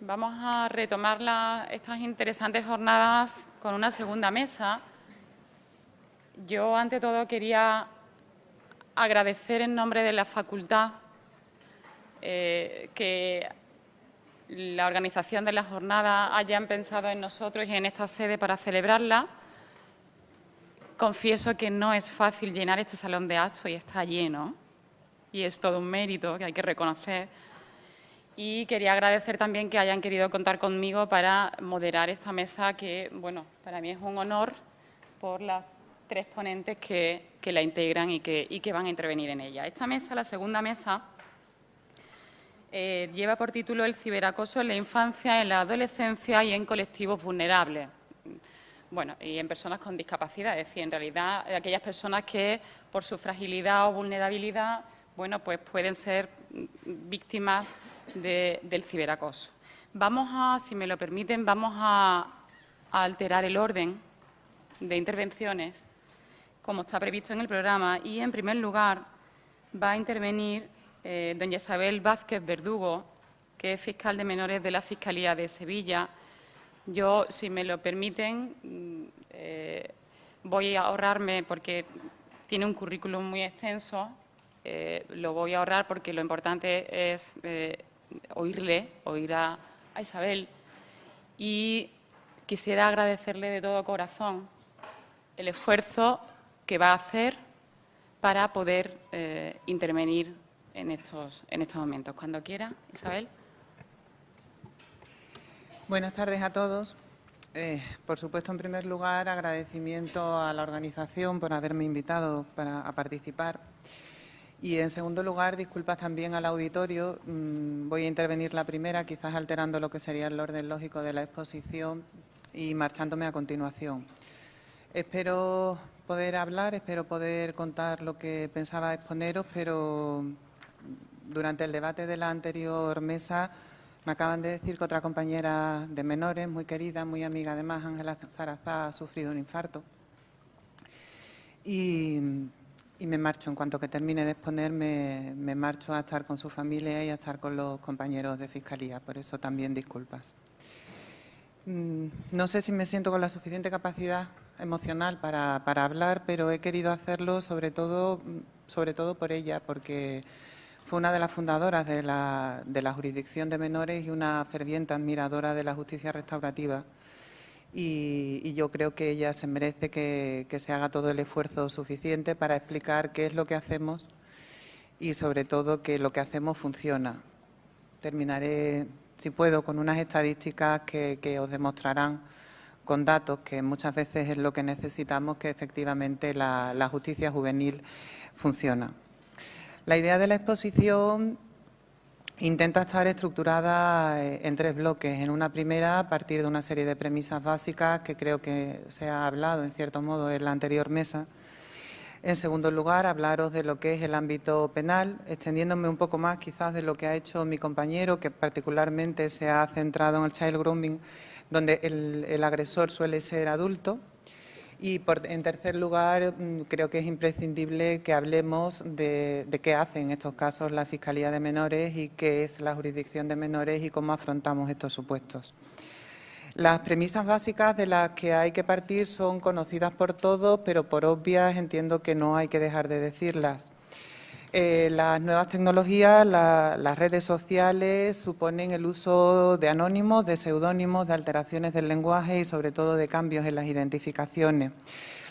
Vamos a retomar estas interesantes jornadas con una segunda mesa. Yo, ante todo, quería agradecer en nombre de la facultad que la organización de la jornada hayan pensado en nosotros y en esta sede para celebrarla. Confieso que no es fácil llenar este salón de actos y está lleno, y es todo un mérito que hay que reconocer. Y quería agradecer también que hayan querido contar conmigo para moderar esta mesa que, bueno, para mí es un honor por las tres ponentes que la integran y que van a intervenir en ella. Esta mesa, la segunda mesa, lleva por título El ciberacoso en la infancia, en la adolescencia y en colectivos vulnerables. Bueno, y en personas con discapacidad, es decir, en realidad aquellas personas que por su fragilidad o vulnerabilidad, bueno, pues pueden ser víctimas del ciberacoso. Si me lo permiten, vamos a alterar el orden de intervenciones, como está previsto en el programa, y en primer lugar va a intervenir doña Isabel Vázquez Verdugo, que es fiscal de menores de la Fiscalía de Sevilla. Yo, si me lo permiten, voy a ahorrarme, porque tiene un currículum muy extenso, lo voy a ahorrar porque lo importante es oír a Isabel, y quisiera agradecerle de todo corazón el esfuerzo que va a hacer para poder intervenir en estos momentos. Cuando quiera, Isabel. Buenas tardes a todos. Por supuesto, en primer lugar, agradecimiento a la organización por haberme invitado a participar. Y, en segundo lugar, disculpas también al auditorio. Voy a intervenir la primera, quizás alterando lo que sería el orden lógico de la exposición y marchándome a continuación. Espero poder hablar, espero poder contar lo que pensaba exponeros, pero durante el debate de la anterior mesa me acaban de decir que otra compañera de menores, muy querida, muy amiga además, Ángela Zarazá, ha sufrido un infarto. Y me marcho, en cuanto que termine de exponer, me marcho a estar con su familia y a estar con los compañeros de Fiscalía. Por eso también disculpas. No sé si me siento con la suficiente capacidad emocional para hablar, pero he querido hacerlo sobre todo por ella, porque fue una de las fundadoras de la jurisdicción de menores y una ferviente admiradora de la justicia restaurativa. Y yo creo que ella se merece que se haga todo el esfuerzo suficiente para explicar qué es lo que hacemos y, sobre todo, que lo que hacemos funciona. Terminaré, si puedo, con unas estadísticas que os demostrarán con datos que muchas veces es lo que necesitamos, que efectivamente la justicia juvenil funciona. La idea de la exposición intenta estar estructurada en tres bloques. En una primera, a partir de una serie de premisas básicas que creo que se ha hablado, en cierto modo, en la anterior mesa. En segundo lugar, hablaros de lo que es el ámbito penal, extendiéndome un poco más quizás de lo que ha hecho mi compañero, que particularmente se ha centrado en el child grooming, donde el agresor suele ser adulto. Y, en tercer lugar, creo que es imprescindible que hablemos de qué hace en estos casos la Fiscalía de Menores y qué es la jurisdicción de menores y cómo afrontamos estos supuestos. Las premisas básicas de las que hay que partir son conocidas por todos, pero por obvias entiendo que no hay que dejar de decirlas. Las nuevas tecnologías, las redes sociales, suponen el uso de anónimos, de seudónimos, de alteraciones del lenguaje y, sobre todo, de cambios en las identificaciones.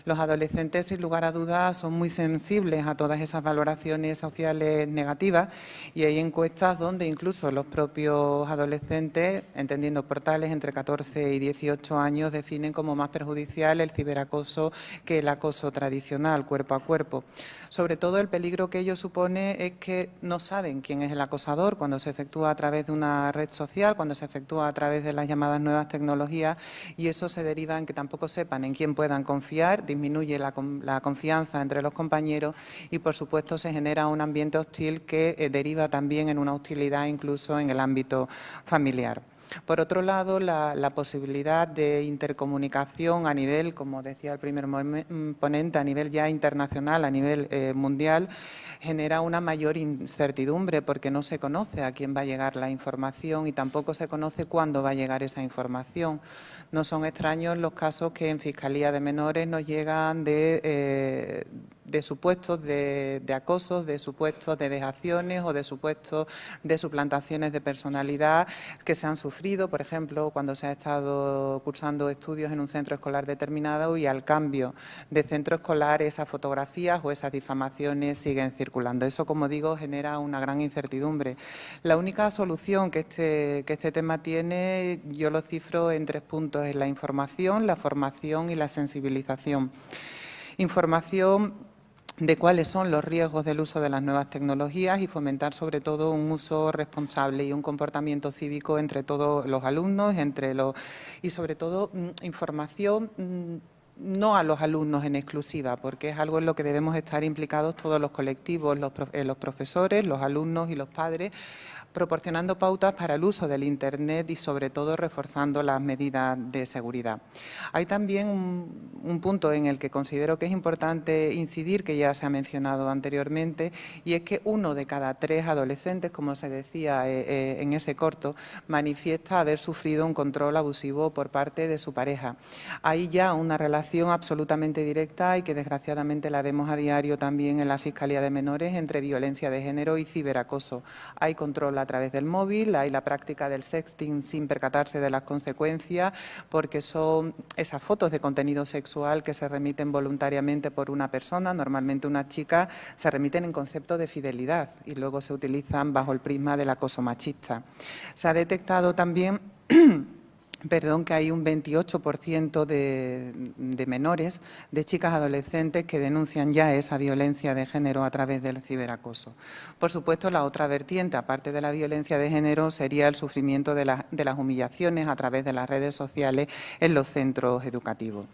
Los adolescentes, sin lugar a dudas, son muy sensibles a todas esas valoraciones sociales negativas, y hay encuestas donde incluso los propios adolescentes, entendiendo portales entre 14 y 18 años, definen como más perjudicial el ciberacoso que el acoso tradicional, cuerpo a cuerpo. Sobre todo, el peligro que ello supone es que no saben quién es el acosador cuando se efectúa a través de una red social, cuando se efectúa a través de las llamadas nuevas tecnologías, y eso se deriva en que tampoco sepan en quién puedan confiar, disminuye la confianza entre los compañeros y, por supuesto, se genera un ambiente hostil que deriva también en una hostilidad incluso en el ámbito familiar. Por otro lado, la posibilidad de intercomunicación a nivel, como decía el primer ponente, a nivel ya internacional, a nivel mundial, genera una mayor incertidumbre porque no se conoce a quién va a llegar la información y tampoco se conoce cuándo va a llegar esa información. No son extraños los casos que en Fiscalía de Menores nos llegan de supuestos de acosos, de supuestos de vejaciones o de supuestos de suplantaciones de personalidad que se han sufrido, por ejemplo, cuando se ha estado cursando estudios en un centro escolar determinado y al cambio de centro escolar esas fotografías o esas difamaciones siguen circulando. Eso, como digo, genera una gran incertidumbre. La única solución que este tema tiene, yo lo cifro en 3 puntos, es la información, la formación y la sensibilización. Información de cuáles son los riesgos del uso de las nuevas tecnologías y fomentar sobre todo un uso responsable y un comportamiento cívico entre todos los alumnos, y sobre todo información no a los alumnos en exclusiva, porque es algo en lo que debemos estar implicados todos los colectivos, los profesores, los alumnos y los padres, proporcionando pautas para el uso del Internet y, sobre todo, reforzando las medidas de seguridad. Hay también un punto en el que considero que es importante incidir, que ya se ha mencionado anteriormente, y es que 1 de cada 3 adolescentes, como se decía en ese corto, manifiesta haber sufrido un control abusivo por parte de su pareja. Hay ya una relación absolutamente directa y que, desgraciadamente, la vemos a diario también en la Fiscalía de Menores entre violencia de género y ciberacoso. Hay control a través del móvil, hay la práctica del sexting sin percatarse de las consecuencias, porque son esas fotos de contenido sexual que se remiten voluntariamente por una persona, normalmente una chica, se remiten en concepto de fidelidad y luego se utilizan bajo el prisma del acoso machista. Se ha detectado también que hay un 28% de menores, de chicas adolescentes que denuncian ya esa violencia de género a través del ciberacoso. Por supuesto, la otra vertiente, aparte de la violencia de género, sería el sufrimiento de las humillaciones a través de las redes sociales en los centros educativos.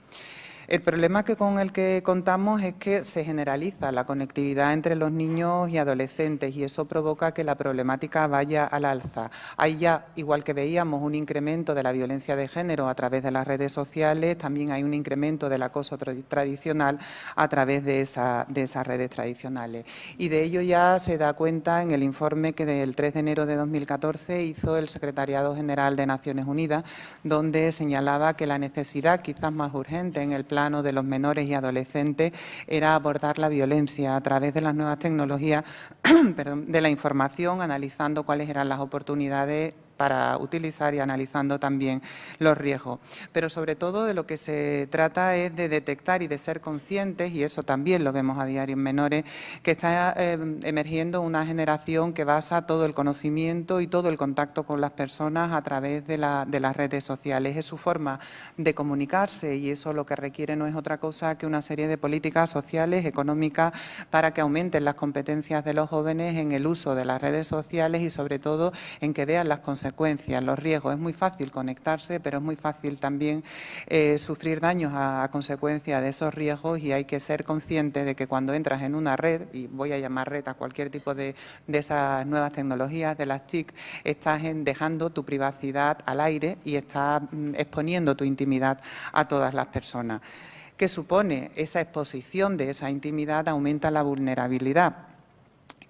El problema con el que contamos es que se generaliza la conectividad entre los niños y adolescentes y eso provoca que la problemática vaya al alza. Hay ya, igual que veíamos, un incremento de la violencia de género a través de las redes sociales, también hay un incremento del acoso tradicional a través de esas redes tradicionales. Y de ello ya se da cuenta en el informe que del 3 de enero de 2014 hizo el Secretariado General de Naciones Unidas, donde señalaba que la necesidad quizás más urgente en el plano de los menores y adolescentes era abordar la violencia a través de las nuevas tecnologías de la información, analizando cuáles eran las oportunidades para utilizar y analizando también los riesgos. Pero sobre todo de lo que se trata es de detectar y de ser conscientes, y eso también lo vemos a diario en menores, que está emergiendo una generación que basa todo el conocimiento y todo el contacto con las personas a través de las redes sociales. Es su forma de comunicarse y eso lo que requiere no es otra cosa que una serie de políticas sociales, económicas, para que aumenten las competencias de los jóvenes en el uso de las redes sociales y sobre todo en que vean las consecuencias, los riesgos. Es muy fácil conectarse, pero es muy fácil también sufrir daños a consecuencia de esos riesgos y hay que ser consciente de que cuando entras en una red, y voy a llamar red a cualquier tipo de esas nuevas tecnologías, de las TIC, estás dejando tu privacidad al aire y estás exponiendo tu intimidad a todas las personas. ¿Qué supone? Esa exposición de esa intimidad aumenta la vulnerabilidad.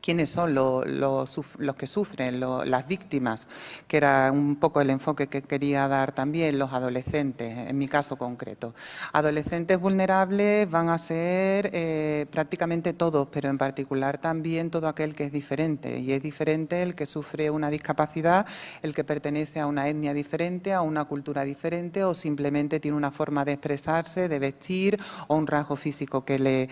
¿Quiénes son los que sufren, las víctimas? Que era un poco el enfoque que quería dar también, los adolescentes, en mi caso concreto. Adolescentes vulnerables van a ser prácticamente todos, pero en particular también todo aquel que es diferente. Y es diferente el que sufre una discapacidad, el que pertenece a una etnia diferente, a una cultura diferente o simplemente tiene una forma de expresarse, de vestir o un rasgo físico que le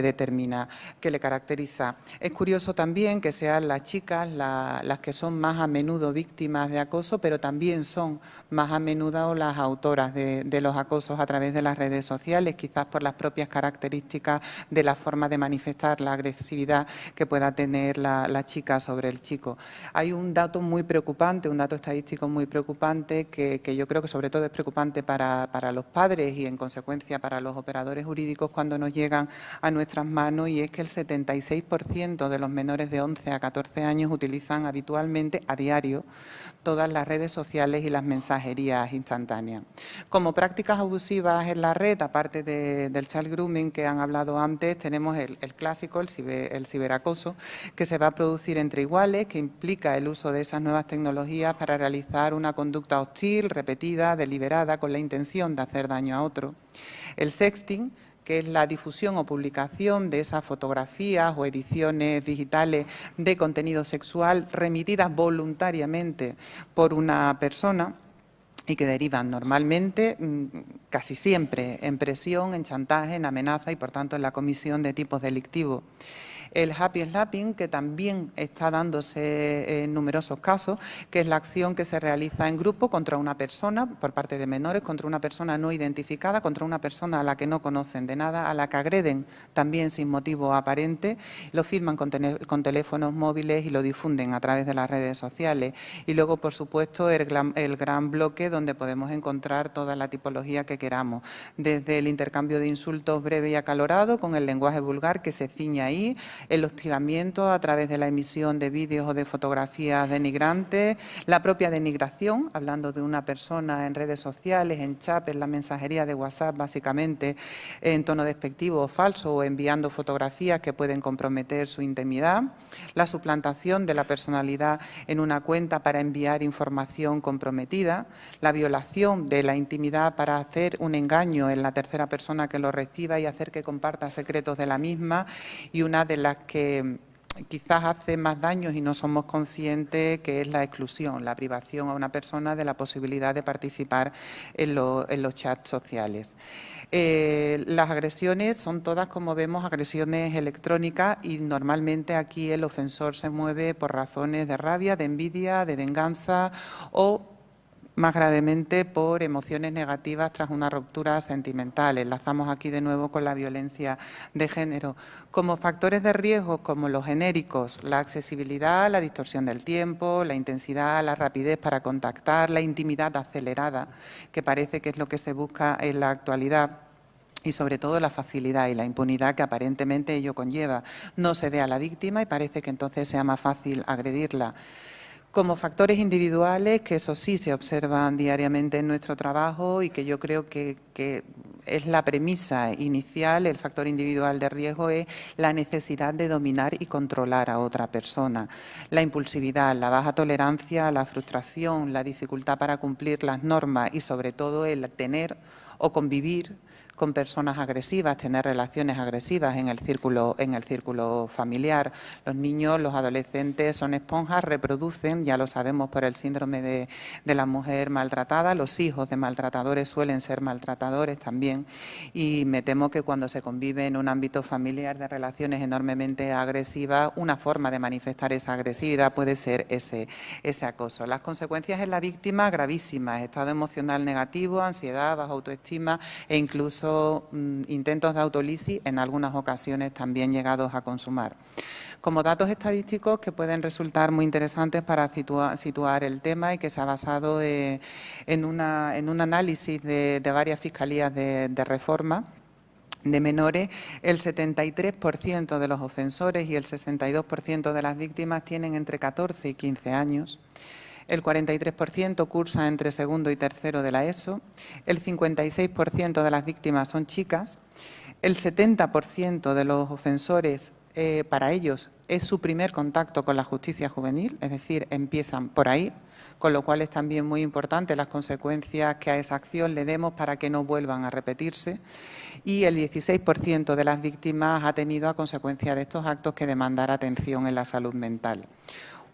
determina, que le caracteriza. Es curioso también que sean las chicas las que son más a menudo víctimas de acoso, pero también son más a menudo las autoras de los acosos a través de las redes sociales, quizás por las propias características de la forma de manifestar la agresividad que pueda tener la chica sobre el chico. Hay un dato muy preocupante, un dato estadístico muy preocupante que yo creo que sobre todo es preocupante para los padres y en consecuencia para los operadores jurídicos cuando nos llegan a nuestras manos y es que el 76% de los menores de 11 a 14 años utilizan habitualmente a diario todas las redes sociales y las mensajerías instantáneas. Como prácticas abusivas en la red, aparte del child grooming que han hablado antes, tenemos el clásico, el ciberacoso, que se va a producir entre iguales, que implica el uso de esas nuevas tecnologías para realizar una conducta hostil, repetida, deliberada, con la intención de hacer daño a otro. El sexting, que es la difusión o publicación de esas fotografías o ediciones digitales de contenido sexual remitidas voluntariamente por una persona y que derivan normalmente, casi siempre, en presión, en chantaje, en amenaza y, por tanto, en la comisión de tipos delictivos. El happy slapping, que también está dándose en numerosos casos, que es la acción que se realiza en grupo contra una persona, por parte de menores, contra una persona no identificada, contra una persona a la que no conocen de nada, a la que agreden también sin motivo aparente, lo firman con teléfonos móviles y lo difunden a través de las redes sociales. Y luego, por supuesto, el gran bloque donde podemos encontrar toda la tipología que queramos, desde el intercambio de insultos breve y acalorado, con el lenguaje vulgar que se ciña ahí, el hostigamiento a través de la emisión de vídeos o de fotografías denigrantes, la propia denigración, hablando de una persona en redes sociales, en chat, en la mensajería de WhatsApp, básicamente en tono despectivo o falso, o enviando fotografías que pueden comprometer su intimidad, la suplantación de la personalidad en una cuenta para enviar información comprometida, la violación de la intimidad para hacer un engaño en la tercera persona que lo reciba y hacer que comparta secretos de la misma, y una de las que quizás hace más daños y no somos conscientes, que es la exclusión, la privación a una persona de la posibilidad de participar en los chats sociales. Las agresiones son todas, como vemos, agresiones electrónicas, y normalmente aquí el ofensor se mueve por razones de rabia, de envidia, de venganza o, más gravemente, por emociones negativas tras una ruptura sentimental. Enlazamos aquí de nuevo con la violencia de género. Como factores de riesgo, como los genéricos, la accesibilidad, la distorsión del tiempo, la intensidad, la rapidez para contactar, la intimidad acelerada, que parece que es lo que se busca en la actualidad, y sobre todo la facilidad y la impunidad que aparentemente ello conlleva. No se ve a la víctima y parece que entonces sea más fácil agredirla. Como factores individuales, que eso sí se observan diariamente en nuestro trabajo y que yo creo que es la premisa inicial, el factor individual de riesgo es la necesidad de dominar y controlar a otra persona. La impulsividad, la baja tolerancia a la frustración, la dificultad para cumplir las normas y, sobre todo, el tener o convivir con personas agresivas, tener relaciones agresivas en el círculo familiar. Los niños, los adolescentes son esponjas, reproducen, ya lo sabemos por el síndrome de la mujer maltratada. Los hijos de maltratadores suelen ser maltratadores también, y me temo que cuando se convive en un ámbito familiar de relaciones enormemente agresivas, una forma de manifestar esa agresividad puede ser ese acoso. Las consecuencias en la víctima, gravísimas: estado emocional negativo, ansiedad, baja autoestima e incluso intentos de autolisis, en algunas ocasiones también llegados a consumar. Como datos estadísticos que pueden resultar muy interesantes para situar el tema, y que se ha basado en un análisis de varias fiscalías de reforma de menores, el 73% de los ofensores y el 62% de las víctimas tienen entre 14 y 15 años. El 43% cursa entre segundo y tercero de la ESO, el 56% de las víctimas son chicas, el 70% de los ofensores, para ellos, es su primer contacto con la justicia juvenil, es decir, empiezan por ahí, con lo cual es también muy importante las consecuencias que a esa acción le demos para que no vuelvan a repetirse, y el 16% de las víctimas ha tenido a consecuencia de estos actos que demandar atención en la salud mental.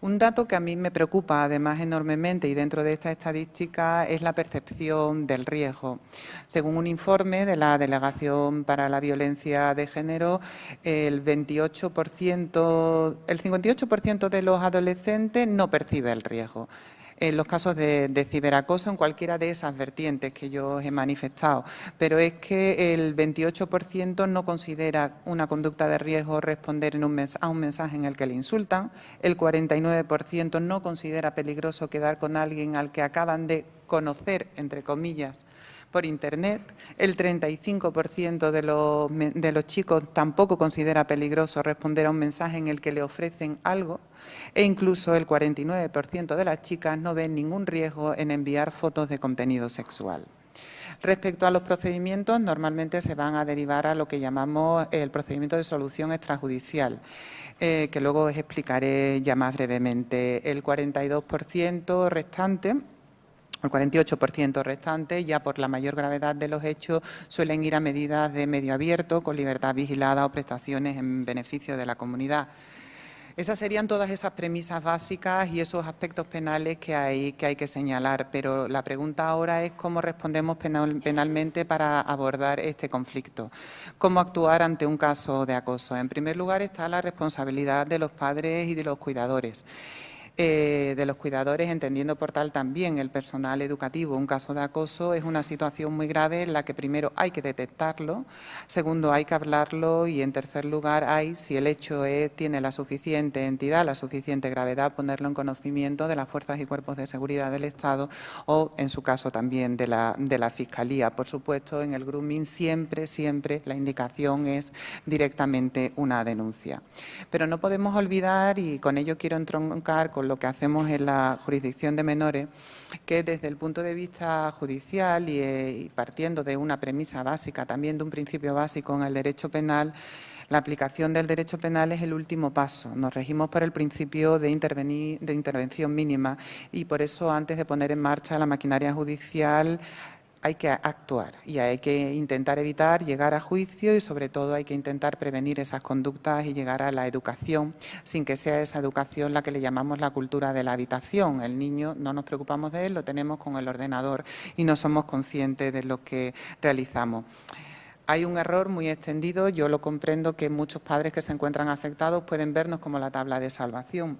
Un dato que a mí me preocupa además enormemente, y dentro de esta estadística, es la percepción del riesgo. Según un informe de la Delegación para la Violencia de Género, el 58% de los adolescentes no percibe el riesgo. En los casos de ciberacoso, en cualquiera de esas vertientes que yo os he manifestado, pero es que el 28% no considera una conducta de riesgo responder a un mensaje en el que le insultan, el 49% no considera peligroso quedar con alguien al que acaban de conocer, entre comillas, por Internet. El 35% de los chicos tampoco considera peligroso responder a un mensaje en el que le ofrecen algo e incluso el 49% de las chicas no ven ningún riesgo en enviar fotos de contenido sexual. Respecto a los procedimientos, normalmente se van a derivar a lo que llamamos el procedimiento de solución extrajudicial, que luego os explicaré ya más brevemente. El 42% restante, el 48% restante, ya por la mayor gravedad de los hechos, suelen ir a medidas de medio abierto, con libertad vigilada o prestaciones en beneficio de la comunidad. Esas serían todas esas premisas básicas y esos aspectos penales que hay que señalar, pero la pregunta ahora es cómo respondemos penalmente para abordar este conflicto, cómo actuar ante un caso de acoso. En primer lugar está la responsabilidad de los padres y de los cuidadores. Entendiendo por tal también el personal educativo. Un caso de acoso es una situación muy grave en la que primero hay que detectarlo, segundo hay que hablarlo y en tercer lugar si el hecho tiene la suficiente entidad, la suficiente gravedad, ponerlo en conocimiento de las fuerzas y cuerpos de seguridad del Estado o en su caso también de la Fiscalía. Por supuesto, en el grooming siempre la indicación es directamente una denuncia. Pero no podemos olvidar, y con ello quiero entroncar con lo que hacemos en la jurisdicción de menores, que desde el punto de vista judicial y partiendo de una premisa básica, también de un principio básico en el derecho penal, la aplicación del derecho penal es el último paso. Nos regimos por el principio de intervención mínima y por eso antes de poner en marcha la maquinaria judicial hay que actuar y hay que intentar evitar llegar a juicio y sobre todo hay que intentar prevenir esas conductas y llegar a la educación sin que sea esa educación la que le llamamos la cultura de la habitación. El niño no nos preocupamos de él, lo tenemos con el ordenador y no somos conscientes de lo que realizamos. Hay un error muy extendido, yo lo comprendo que muchos padres que se encuentran afectados pueden vernos como la tabla de salvación.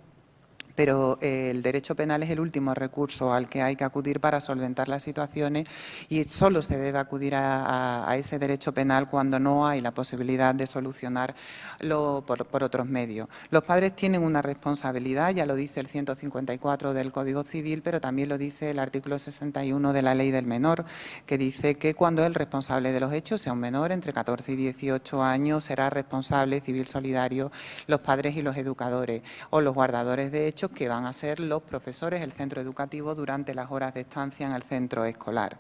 Pero el derecho penal es el último recurso al que hay que acudir para solventar las situaciones y solo se debe acudir a ese derecho penal cuando no hay la posibilidad de solucionarlo por otros medios. Los padres tienen una responsabilidad, ya lo dice el 154 del Código Civil, pero también lo dice el artículo 61 de la Ley del Menor, que dice que cuando el responsable de los hechos sea un menor entre 14 y 18 años, será responsable civil solidario los padres y los educadores o los guardadores de hechos, que van a ser los profesores, el centro educativo, durante las horas de estancia en el centro escolar.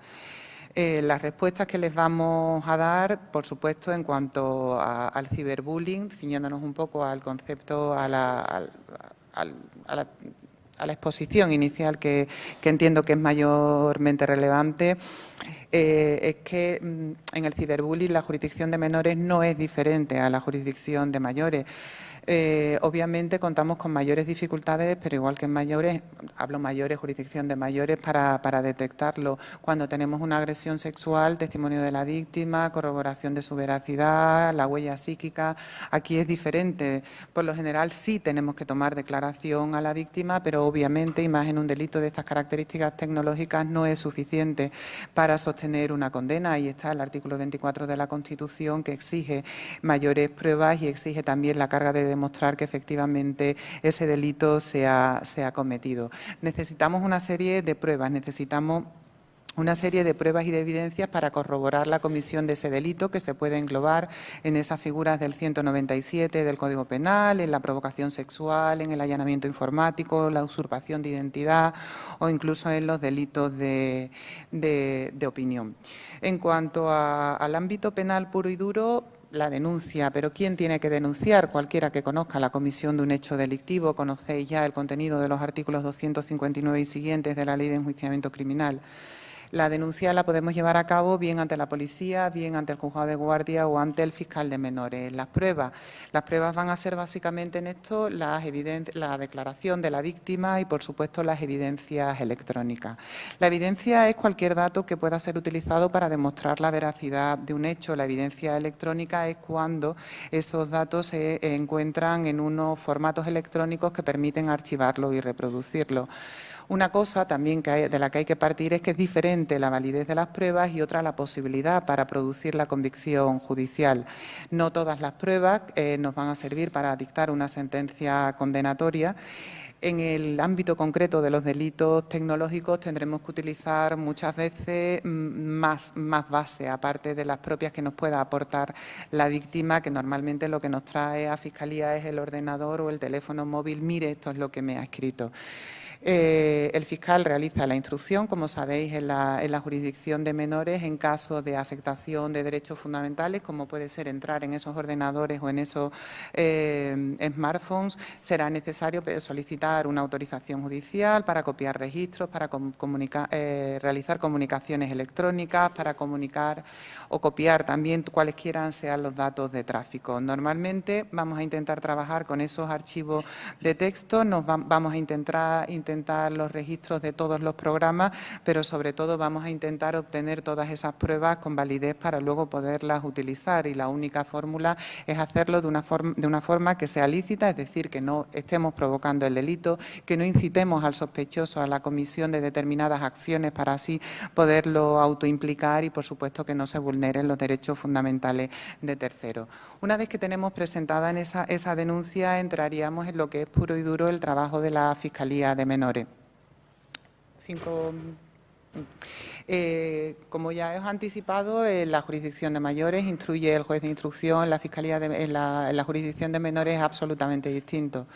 Las respuestas que les vamos a dar, por supuesto, en cuanto al ciberbullying, ciñéndonos un poco al concepto, a la exposición inicial que entiendo que es mayormente relevante, es que en el ciberbullying la jurisdicción de menores no es diferente a la jurisdicción de mayores. Obviamente contamos con mayores dificultades, pero igual que en mayores, hablo mayores, jurisdicción de mayores, para detectarlo. Cuando tenemos una agresión sexual, testimonio de la víctima, corroboración de su veracidad, la huella psíquica, aquí es diferente. Por lo general sí tenemos que tomar declaración a la víctima, pero obviamente, y más en un delito de estas características tecnológicas, no es suficiente para sostener una condena. Ahí está el artículo 24 de la Constitución, que exige mayores pruebas y exige también la carga de demostrar que efectivamente ese delito se ha cometido. Necesitamos una serie de pruebas, necesitamos una serie de pruebas y de evidencias para corroborar la comisión de ese delito, que se puede englobar en esas figuras del 197 del Código Penal, en la provocación sexual, en el allanamiento informático, la usurpación de identidad o incluso en los delitos de opinión. En cuanto al ámbito penal puro y duro, la denuncia, pero ¿quién tiene que denunciar? Cualquiera que conozca la comisión de un hecho delictivo. Conocéis ya el contenido de los artículos 259 y siguientes de la Ley de Enjuiciamiento Criminal. La denuncia la podemos llevar a cabo bien ante la policía, bien ante el juzgado de guardia o ante el fiscal de menores. Las pruebas van a ser básicamente en esto la declaración de la víctima y, por supuesto, las evidencias electrónicas. La evidencia es cualquier dato que pueda ser utilizado para demostrar la veracidad de un hecho. La evidencia electrónica es cuando esos datos se encuentran en unos formatos electrónicos que permiten archivarlo y reproducirlo. Una cosa también de la que hay que partir es que es diferente la validez de las pruebas y otra la posibilidad para producir la convicción judicial. No todas las pruebas nos van a servir para dictar una sentencia condenatoria. En el ámbito concreto de los delitos tecnológicos tendremos que utilizar muchas veces más base, aparte de las propias que nos pueda aportar la víctima, que normalmente lo que nos trae a Fiscalía es el ordenador o el teléfono móvil. Mire, esto es lo que me ha escrito. El fiscal realiza la instrucción, como sabéis, en la jurisdicción de menores en caso de afectación de derechos fundamentales, como puede ser entrar en esos ordenadores o en esos smartphones. Será necesario solicitar una autorización judicial para copiar registros, para realizar comunicaciones electrónicas, para comunicar o copiar también cualesquiera sean los datos de tráfico. Normalmente vamos a intentar trabajar con esos archivos de texto, vamos a intentar los registros de todos los programas, pero sobre todo vamos a intentar obtener todas esas pruebas con validez para luego poderlas utilizar, y la única fórmula es hacerlo de una forma que sea lícita, es decir, que no estemos provocando el delito, que no incitemos al sospechoso a la comisión de determinadas acciones para así poderlo autoimplicar y, por supuesto, que no se vulneren los derechos fundamentales de terceros. Una vez que tenemos presentada en esa denuncia, entraríamos en lo que es puro y duro el trabajo de la Fiscalía de Menores. Como ya os he anticipado, la jurisdicción de mayores instruye el juez de instrucción, la Fiscalía en la jurisdicción de menores es absolutamente distinto.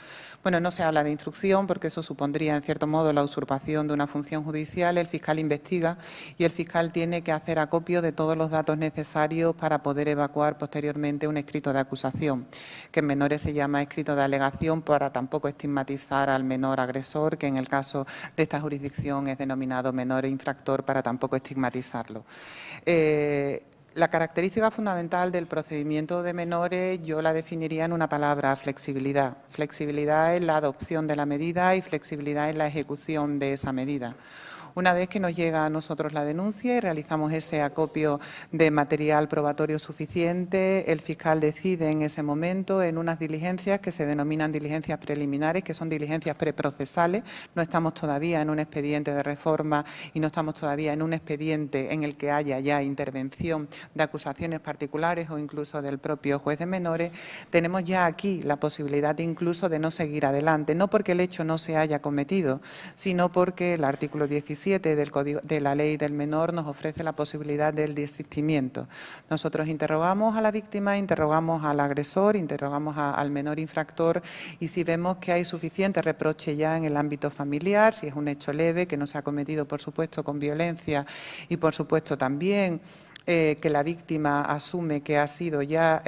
Bueno, no se habla de instrucción porque eso supondría, en cierto modo, la usurpación de una función judicial. El fiscal investiga y el fiscal tiene que hacer acopio de todos los datos necesarios para poder evacuar posteriormente un escrito de acusación, que en menores se llama escrito de alegación, para tampoco estigmatizar al menor agresor, que en el caso de esta jurisdicción es denominado menor infractor, para tampoco estigmatizarlo. La característica fundamental del procedimiento de menores yo la definiría en una palabra: flexibilidad. Flexibilidad en la adopción de la medida y flexibilidad en la ejecución de esa medida. Una vez que nos llega a nosotros la denuncia y realizamos ese acopio de material probatorio suficiente, el fiscal decide en ese momento en unas diligencias que se denominan diligencias preliminares, que son diligencias preprocesales. No estamos todavía en un expediente de reforma y no estamos todavía en un expediente en el que haya ya intervención de acusaciones particulares o incluso del propio juez de menores. Tenemos ya aquí la posibilidad incluso de no seguir adelante, no porque el hecho no se haya cometido, sino porque el artículo 17 de la Ley del Menor nos ofrece la posibilidad del desistimiento. Nosotros interrogamos a la víctima, interrogamos al agresor, interrogamos al menor infractor, y si vemos que hay suficiente reproche ya en el ámbito familiar, si es un hecho leve que no se ha cometido, por supuesto, con violencia, y por supuesto también que la víctima asume que ha sido ya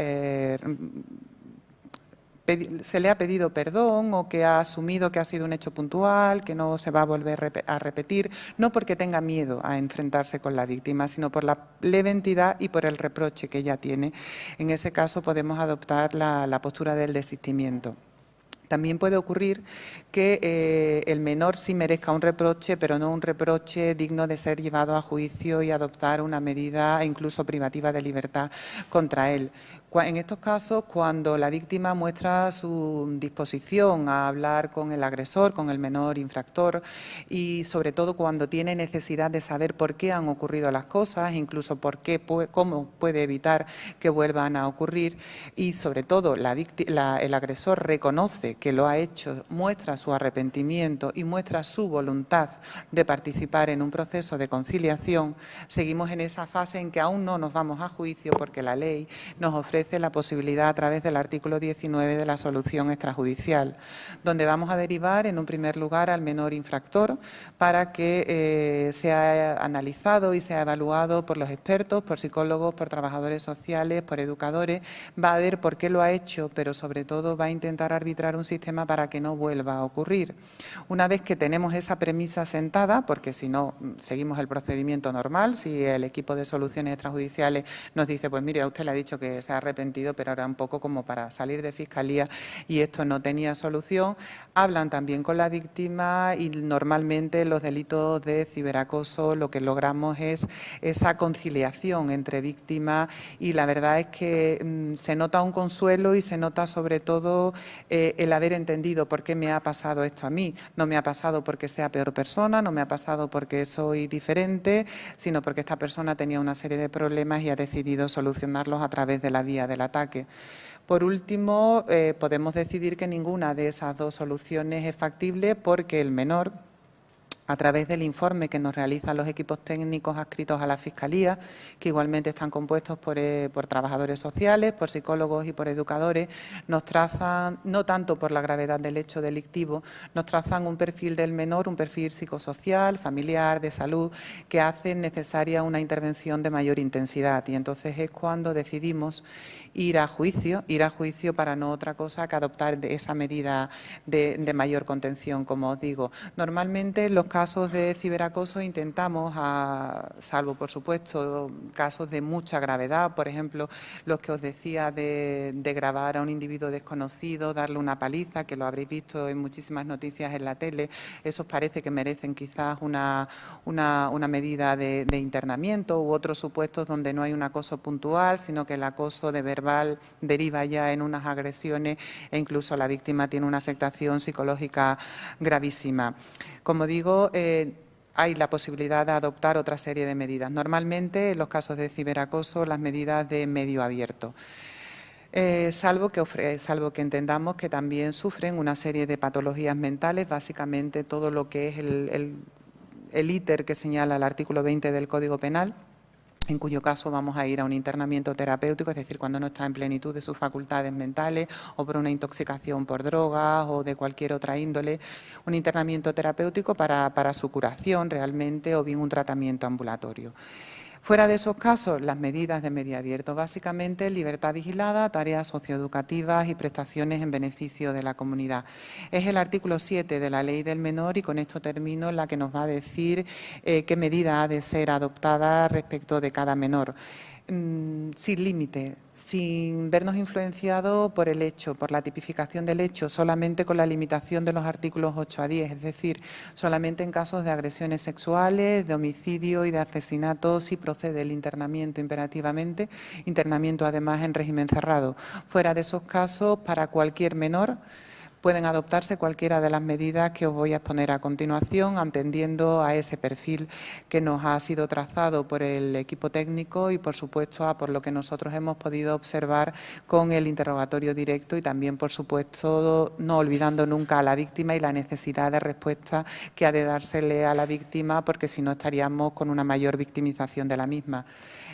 se le ha pedido perdón, o que ha asumido que ha sido un hecho puntual, que no se va a volver a repetir, no porque tenga miedo a enfrentarse con la víctima, sino por la leve entidad y por el reproche que ella tiene. En ese caso podemos adoptar la postura del desistimiento. También puede ocurrir que el menor sí merezca un reproche, pero no un reproche digno de ser llevado a juicio y adoptar una medida incluso privativa de libertad contra él. En estos casos, cuando la víctima muestra su disposición a hablar con el agresor, con el menor infractor, y sobre todo cuando tiene necesidad de saber por qué han ocurrido las cosas, incluso cómo puede evitar que vuelvan a ocurrir, y sobre todo el agresor reconoce que lo ha hecho, muestra su arrepentimiento y muestra su voluntad de participar en un proceso de conciliación, seguimos en esa fase en que aún no nos vamos a juicio, porque la ley nos ofrece la posibilidad a través del artículo 19 de la solución extrajudicial, donde vamos a derivar en un primer lugar al menor infractor para que sea analizado y sea evaluado por los expertos, por psicólogos, por trabajadores sociales, por educadores. Va a ver por qué lo ha hecho, pero sobre todo va a intentar arbitrar un sistema para que no vuelva a ocurrir. Una vez que tenemos esa premisa sentada, porque si no seguimos el procedimiento normal, si el equipo de soluciones extrajudiciales nos dice, pues mire, a usted le ha dicho que se ha arrepentido, arrepentido, pero era un poco como para salir de fiscalía y esto no tenía solución. Hablan también con la víctima y normalmente los delitos de ciberacoso lo que logramos es esa conciliación entre víctima y la verdad es que se nota un consuelo y se nota sobre todo el haber entendido por qué me ha pasado esto a mí. No me ha pasado porque sea peor persona, no me ha pasado porque soy diferente, sino porque esta persona tenía una serie de problemas y ha decidido solucionarlos a través de la vía del ataque. Por último, podemos decidir que ninguna de esas dos soluciones es factible porque el menor, a través del informe que nos realizan los equipos técnicos adscritos a la Fiscalía, que igualmente están compuestos por trabajadores sociales, por psicólogos y por educadores, nos trazan, no tanto por la gravedad del hecho delictivo, nos trazan un perfil del menor, un perfil psicosocial, familiar, de salud, que hace necesaria una intervención de mayor intensidad. Y entonces es cuando decidimos ir a juicio para no otra cosa que adoptar esa medida de mayor contención, como os digo. Normalmente los casos de ciberacoso intentamos, salvo por supuesto casos de mucha gravedad, por ejemplo los que os decía de grabar a un individuo desconocido, darle una paliza, que lo habréis visto en muchísimas noticias en la tele, esos parece que merecen quizás una medida de internamiento, u otros supuestos donde no hay un acoso puntual, sino que el acoso de verbal deriva ya en unas agresiones e incluso la víctima tiene una afectación psicológica gravísima. Como digo, hay la posibilidad de adoptar otra serie de medidas. Normalmente, en los casos de ciberacoso, las medidas de medio abierto. Salvo que entendamos que también sufren una serie de patologías mentales, básicamente todo lo que es el íter que señala el artículo 20 del Código Penal, en cuyo caso vamos a ir a un internamiento terapéutico, es decir, cuando no está en plenitud de sus facultades mentales o por una intoxicación por drogas o de cualquier otra índole, un internamiento terapéutico para su curación realmente o bien un tratamiento ambulatorio. Fuera de esos casos, las medidas de medio abierto, básicamente libertad vigilada, tareas socioeducativas y prestaciones en beneficio de la comunidad. Es el artículo 7 de la Ley del Menor y con esto termino, la que nos va a decir qué medida ha de ser adoptada respecto de cada menor. Sin límite, sin vernos influenciados por el hecho, por la tipificación del hecho, solamente con la limitación de los artículos 8 a 10, es decir, solamente en casos de agresiones sexuales, de homicidio y de asesinato, si procede el internamiento imperativamente, internamiento además en régimen cerrado. Fuera de esos casos, para cualquier menor, pueden adoptarse cualquiera de las medidas que os voy a exponer a continuación, atendiendo a ese perfil que nos ha sido trazado por el equipo técnico y, por supuesto, a por lo que nosotros hemos podido observar con el interrogatorio directo y también, por supuesto, no olvidando nunca a la víctima y la necesidad de respuesta que ha de dársele a la víctima, porque si no estaríamos con una mayor victimización de la misma.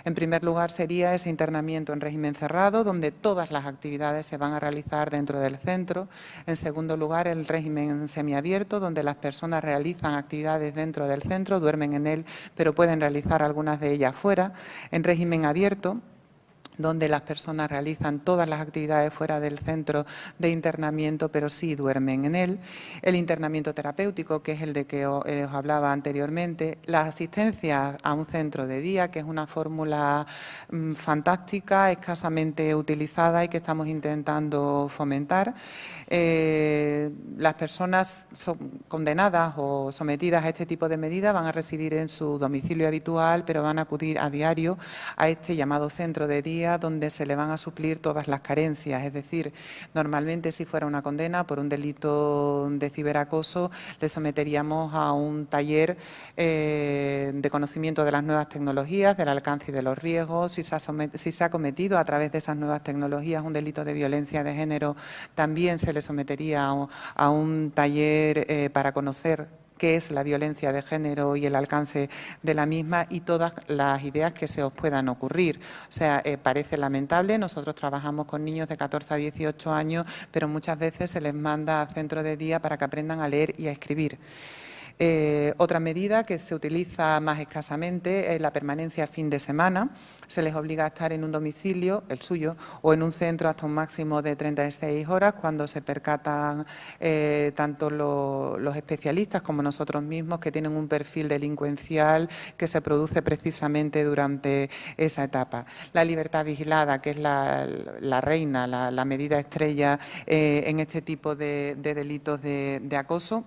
En primer lugar, sería ese internamiento en régimen cerrado, donde todas las actividades se van a realizar dentro del centro. En segundo lugar, el régimen semiabierto, donde las personas realizan actividades dentro del centro, duermen en él, pero pueden realizar algunas de ellas fuera. En régimen abierto, donde las personas realizan todas las actividades fuera del centro de internamiento, pero sí duermen en él. El internamiento terapéutico, que es el de que os hablaba anteriormente. La asistencia a un centro de día, que es una fórmula fantástica, escasamente utilizada y que estamos intentando fomentar. Las personas condenadas o sometidas a este tipo de medidas van a residir en su domicilio habitual, pero van a acudir a diario a este llamado centro de día, donde se le van a suplir todas las carencias. Es decir, normalmente si fuera una condena por un delito de ciberacoso, le someteríamos a un taller de conocimiento de las nuevas tecnologías, del alcance y de los riesgos. Si se ha cometido a través de esas nuevas tecnologías un delito de violencia de género, también se le sometería a un taller para conocer qué es la violencia de género y el alcance de la misma y todas las ideas que se os puedan ocurrir. O sea, parece lamentable, nosotros trabajamos con niños de 14 a 18 años, pero muchas veces se les manda a centros de día para que aprendan a leer y a escribir. Otra medida que se utiliza más escasamente es la permanencia a fin de semana. Se les obliga a estar en un domicilio, el suyo, o en un centro hasta un máximo de 36 horas cuando se percatan tanto los especialistas como nosotros mismos que tienen un perfil delincuencial que se produce precisamente durante esa etapa. La libertad vigilada, que es la reina, la medida estrella en este tipo de delitos de acoso,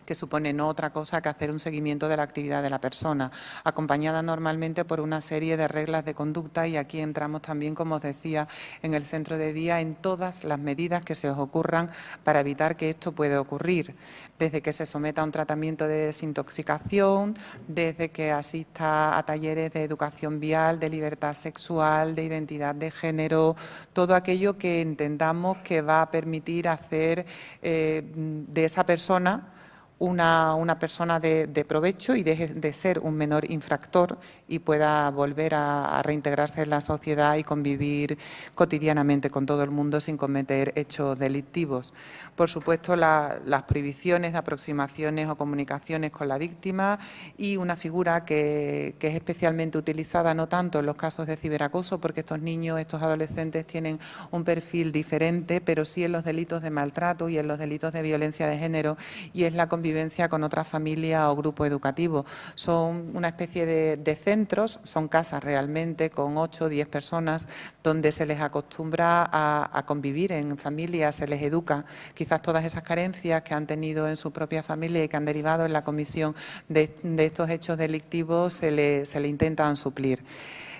que supone no otra cosa que hacer un seguimiento de la actividad de la persona, acompañada normalmente por una serie de reglas de conducta, y aquí entramos también, como os decía, en el centro de día, en todas las medidas que se os ocurran para evitar que esto pueda ocurrir, desde que se someta a un tratamiento de desintoxicación, desde que asista a talleres de educación vial, de libertad sexual, de identidad de género, todo aquello que entendamos que va a permitir hacer de esa persona una persona de provecho y deje de ser un menor infractor y pueda volver a reintegrarse en la sociedad y convivir cotidianamente con todo el mundo sin cometer hechos delictivos. Por supuesto, las prohibiciones de aproximaciones o comunicaciones con la víctima y una figura que es especialmente utilizada no tanto en los casos de ciberacoso, porque estos niños, estos adolescentes tienen un perfil diferente, pero sí en los delitos de maltrato y en los delitos de violencia de género, y es la convivencia con otra familia o grupo educativo. Son una especie de centros, son casas realmente con 8 o 10 personas donde se les acostumbra a convivir en familia, se les educa. Quizás todas esas carencias que han tenido en su propia familia y que han derivado en la comisión de estos hechos delictivos se le intentan suplir.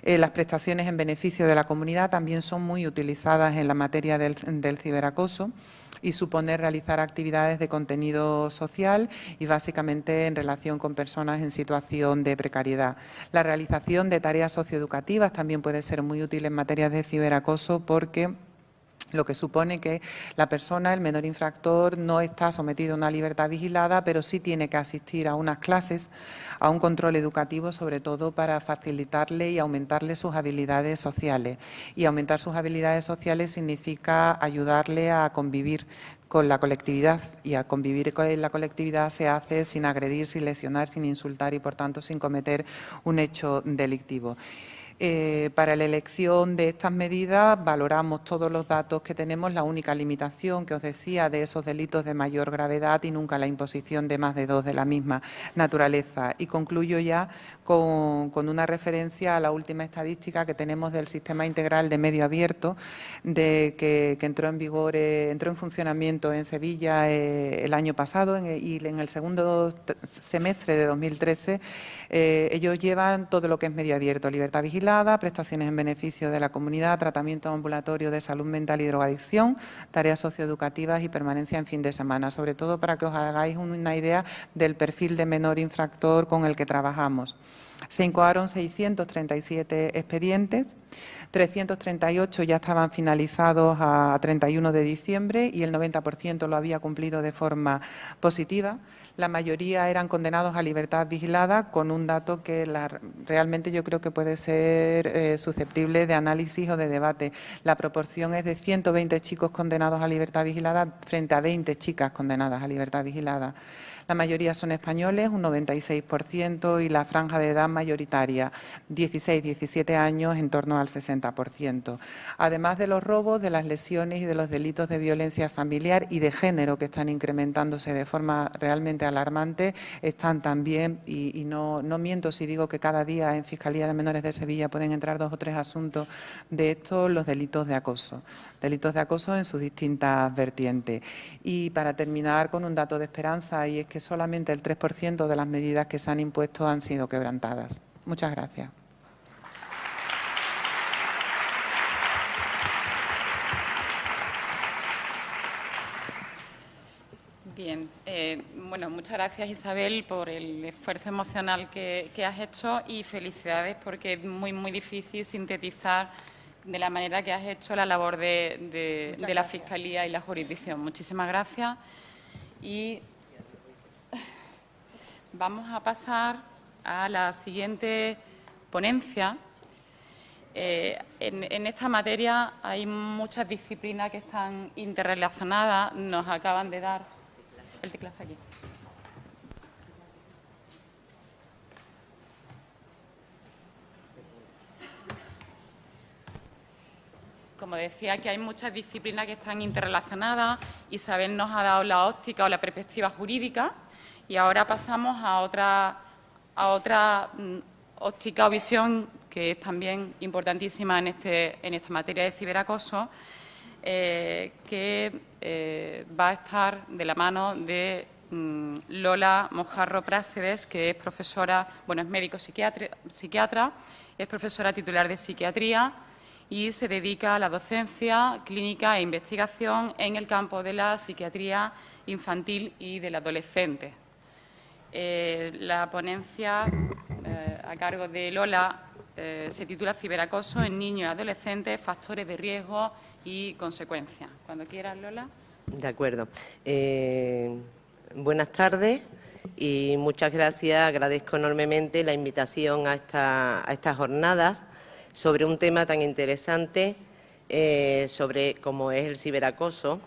Las prestaciones en beneficio de la comunidad también son muy utilizadas en la materia del ciberacoso y supone realizar actividades de contenido social y básicamente en relación con personas en situación de precariedad. La realización de tareas socioeducativas también puede ser muy útil en materia de ciberacoso, porque lo que supone que la persona, el menor infractor, no está sometido a una libertad vigilada, pero sí tiene que asistir a unas clases, a un control educativo, sobre todo para facilitarle y aumentarle sus habilidades sociales. Y aumentar sus habilidades sociales significa ayudarle a convivir con la colectividad, y a convivir con la colectividad se hace sin agredir, sin lesionar, sin insultar y, por tanto, sin cometer un hecho delictivo. Para la elección de estas medidas valoramos todos los datos que tenemos, la única limitación que os decía de esos delitos de mayor gravedad y nunca la imposición de más de 2 de la misma naturaleza. Y concluyo ya con una referencia a la última estadística que tenemos del Sistema Integral de Medio Abierto, que entró en vigor, entró en funcionamiento en Sevilla el año pasado, y en el segundo semestre de 2013 ellos llevan todo lo que es medio abierto: libertad vigilada, prestaciones en beneficio de la comunidad, tratamiento ambulatorio de salud mental y drogadicción, tareas socioeducativas y permanencia en fin de semana, sobre todo para que os hagáis una idea del perfil de menor infractor con el que trabajamos. Se incoaron 637 expedientes, 338 ya estaban finalizados a 31 de diciembre y el 90% lo había cumplido de forma positiva. La mayoría eran condenados a libertad vigilada, con un dato que realmente yo creo que puede ser susceptible de análisis o de debate. La proporción es de 120 chicos condenados a libertad vigilada frente a 20 chicas condenadas a libertad vigilada. La mayoría son españoles, un 96%, y la franja de edad mayoritaria, 16-17 años, en torno al 60%. Además de los robos, de las lesiones y de los delitos de violencia familiar y de género, que están incrementándose de forma realmente alarmante, están también, y no miento si digo que cada día en Fiscalía de Menores de Sevilla pueden entrar 2 o 3 asuntos de estos, los delitos de acoso en sus distintas vertientes. Y para terminar con un dato de esperanza, y es que solamente el 3% de las medidas que se han impuesto han sido quebrantadas. Muchas gracias. Bien, bueno, muchas gracias, Isabel, por el esfuerzo emocional que has hecho, y felicidades, porque es muy, muy difícil sintetizar de la manera que has hecho la labor de la Fiscalía y la jurisdicción. Muchísimas gracias. Y vamos a pasar a la siguiente ponencia. En esta materia hay muchas disciplinas que están interrelacionadas. Nos acaban de dar el teclado aquí. como decía, que hay muchas disciplinas que están interrelacionadas. Isabel nos ha dado la óptica o la perspectiva jurídica y ahora pasamos a otra óptica o visión que es también importantísima en esta materia de ciberacoso, que va a estar de la mano de Lola Mojarro Prásedes, que es profesora, bueno, es médico psiquiatra, es profesora titular de psiquiatría y se dedica a la docencia clínica e investigación en el campo de la psiquiatría infantil y del adolescente. La ponencia a cargo de Lola se titula Ciberacoso en niños y adolescentes, factores de riesgo y consecuencias. Cuando quieras, Lola. De acuerdo. Buenas tardes y muchas gracias. Agradezco enormemente la invitación a estas jornadas sobre un tema tan interesante sobre cómo es el ciberacoso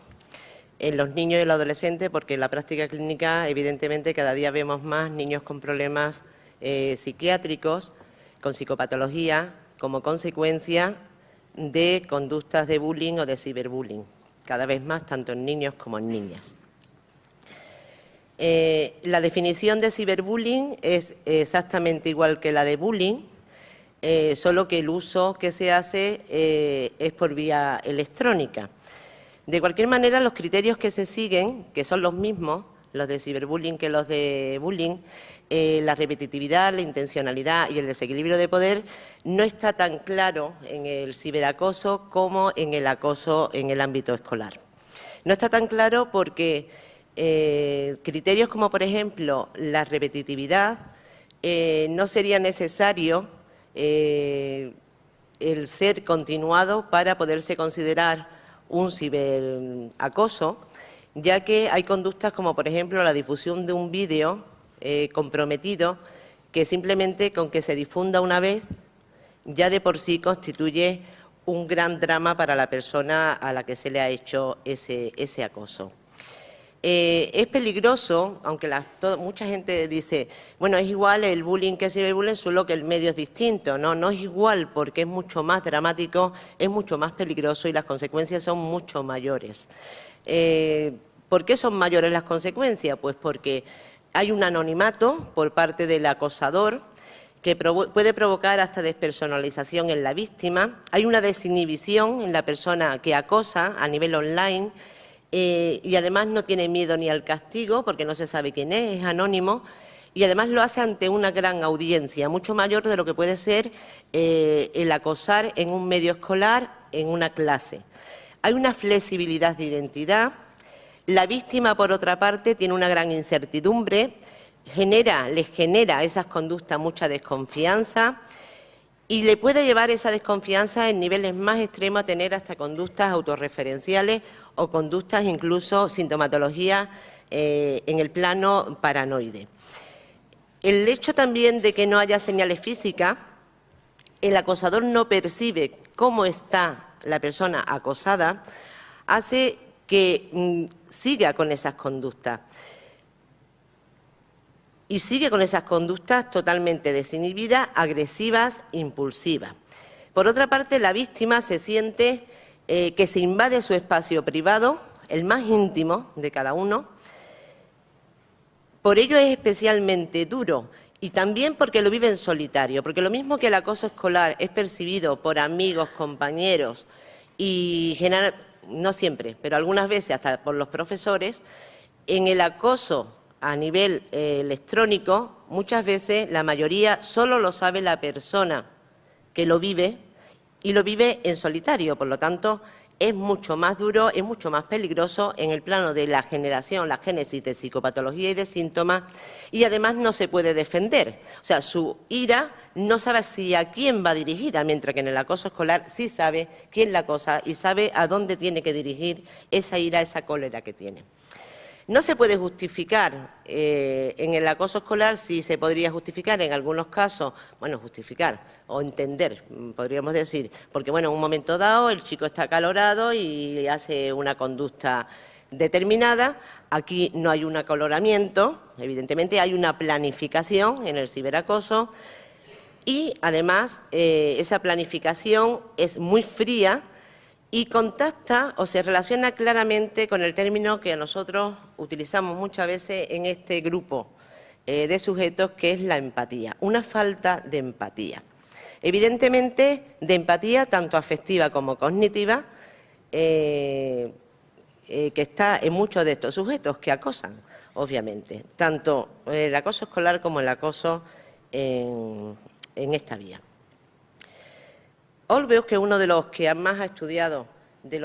en los niños y los adolescentes, porque en la práctica clínica, evidentemente, cada día vemos más niños con problemas psiquiátricos, con psicopatología, como consecuencia de conductas de bullying o de ciberbullying, cada vez más tanto en niños como en niñas. La definición de ciberbullying es exactamente igual que la de bullying, solo que el uso que se hace es por vía electrónica. De cualquier manera, los criterios que se siguen, que son los mismos, los de ciberbullying que los de bullying, la repetitividad, la intencionalidad y el desequilibrio de poder, no está tan claro en el ciberacoso como en el acoso en el ámbito escolar. No está tan claro porque criterios como, por ejemplo, la repetitividad, no sería necesario el ser continuado para poderse considerar un ciberacoso, ya que hay conductas como, por ejemplo, la difusión de un vídeo comprometido, que simplemente con que se difunda una vez ya de por sí constituye un gran drama para la persona a la que se le ha hecho ese acoso. Es peligroso, aunque mucha gente dice, bueno, es igual el bullying que el ciberbullying, solo que el medio es distinto. No, no es igual, porque es mucho más dramático, es mucho más peligroso y las consecuencias son mucho mayores. ¿Por qué son mayores las consecuencias? Pues porque hay un anonimato por parte del acosador que puede provocar hasta despersonalización en la víctima. Hay una desinhibición en la persona que acosa a nivel online y además no tiene miedo ni al castigo porque no se sabe quién es anónimo y además lo hace ante una gran audiencia, mucho mayor de lo que puede ser el acosar en un medio escolar, en una clase. Hay una flexibilidad de identidad. La víctima, por otra parte, tiene una gran incertidumbre, les genera esas conductas mucha desconfianza y le puede llevar esa desconfianza en niveles más extremos a tener hasta conductas autorreferenciales o conductas incluso sintomatología en el plano paranoide. El hecho también de que no haya señales físicas, el acosador no percibe cómo está la persona acosada, hace que siga con esas conductas. Y sigue con esas conductas totalmente desinhibidas, agresivas, impulsivas. Por otra parte, la víctima se siente que se invade su espacio privado, el más íntimo de cada uno. Por ello es especialmente duro y también porque lo vive en solitario, porque lo mismo que el acoso escolar es percibido por amigos, compañeros y no siempre, pero algunas veces hasta por los profesores, en el acoso a nivel electrónico, muchas veces la mayoría solo lo sabe la persona que lo vive y lo vive en solitario, por lo tanto es mucho más duro, es mucho más peligroso en el plano de la generación, la génesis de psicopatología y de síntomas y además no se puede defender. O sea, su ira no sabe si a quién va dirigida, mientras que en el acoso escolar sí sabe quién la acosa y sabe a dónde tiene que dirigir esa ira, esa cólera que tiene. No se puede justificar en el acoso escolar, sí se podría justificar en algunos casos, bueno, justificar o entender, podríamos decir, porque bueno, en un momento dado el chico está acalorado y hace una conducta determinada, aquí no hay un acaloramiento, evidentemente hay una planificación en el ciberacoso y además esa planificación es muy fría y contacta o se relaciona claramente con el término que nosotros utilizamos muchas veces en este grupo de sujetos, que es la empatía, una falta de empatía. Evidentemente, de empatía tanto afectiva como cognitiva, que está en muchos de estos sujetos que acosan, obviamente, tanto el acoso escolar como el acoso en esta vía. Olweus, que es uno de los que más ha estudiado, de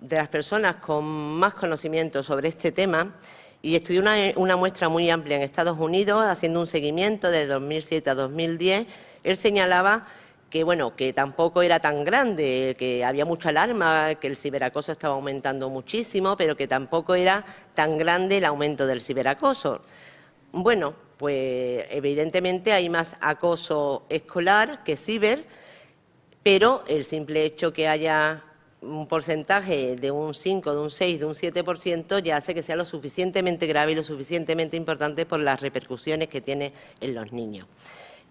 las personas con más conocimiento sobre este tema, y estudió una muestra muy amplia en Estados Unidos, haciendo un seguimiento de 2007 a 2010, él señalaba que, bueno, que tampoco era tan grande, que había mucha alarma, que el ciberacoso estaba aumentando muchísimo, pero que tampoco era tan grande el aumento del ciberacoso. Bueno, pues evidentemente hay más acoso escolar que ciber, pero el simple hecho que haya un porcentaje de un 5, de un 6, de un 7% ya hace que sea lo suficientemente grave y lo suficientemente importante por las repercusiones que tiene en los niños.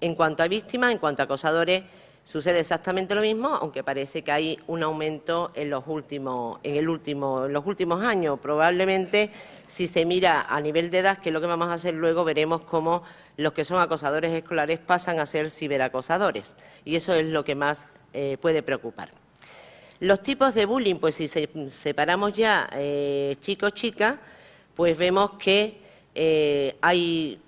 En cuanto a víctimas, en cuanto a acosadores, sucede exactamente lo mismo, aunque parece que hay un aumento en los últimos años. Probablemente, si se mira a nivel de edad, que es lo que vamos a hacer luego, veremos cómo los que son acosadores escolares pasan a ser ciberacosadores, y eso es lo que más puede preocupar. Los tipos de bullying, pues si separamos ya chicos-chicas, pues vemos que hay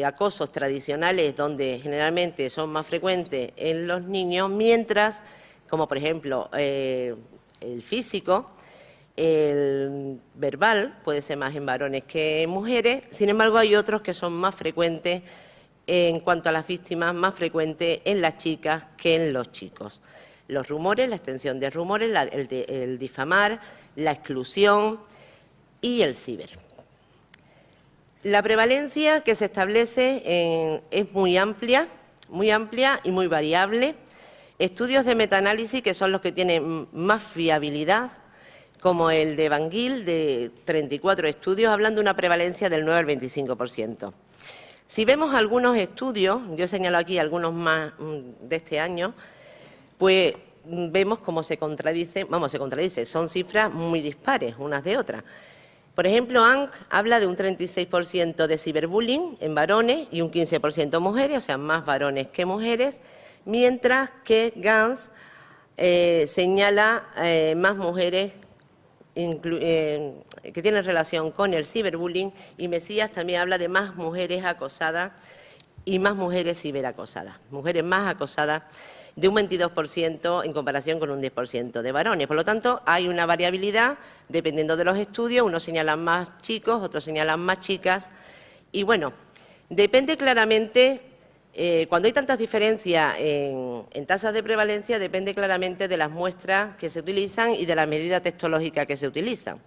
acosos tradicionales donde generalmente son más frecuentes en los niños, mientras, como por ejemplo el físico, el verbal puede ser más en varones que en mujeres. Sin embargo, hay otros que son más frecuentes en cuanto a las víctimas, más frecuentes en las chicas que en los chicos. Los rumores, la extensión de rumores, el difamar, la exclusión y el ciber. La prevalencia que se establece es muy amplia y muy variable. Estudios de metaanálisis, que son los que tienen más fiabilidad, como el de Van Gil, de 34 estudios, hablan de una prevalencia del 9 al 25%. Si vemos algunos estudios, yo he señalado aquí algunos más de este año, pues vemos cómo se contradice, son cifras muy dispares unas de otras. Por ejemplo, ANC habla de un 36% de ciberbullying en varones y un 15% mujeres, o sea, más varones que mujeres, mientras que Gans señala más mujeres que tienen relación con el ciberbullying, y Mesías también habla de más mujeres acosadas y más mujeres ciberacosadas, mujeres más acosadas, de un 22% en comparación con un 10% de varones. Por lo tanto, hay una variabilidad dependiendo de los estudios, unos señalan más chicos, otros señalan más chicas, y bueno, depende claramente, cuando hay tantas diferencias en tasas de prevalencia, depende claramente de las muestras que se utilizan y de la medida textológica que se utilizan.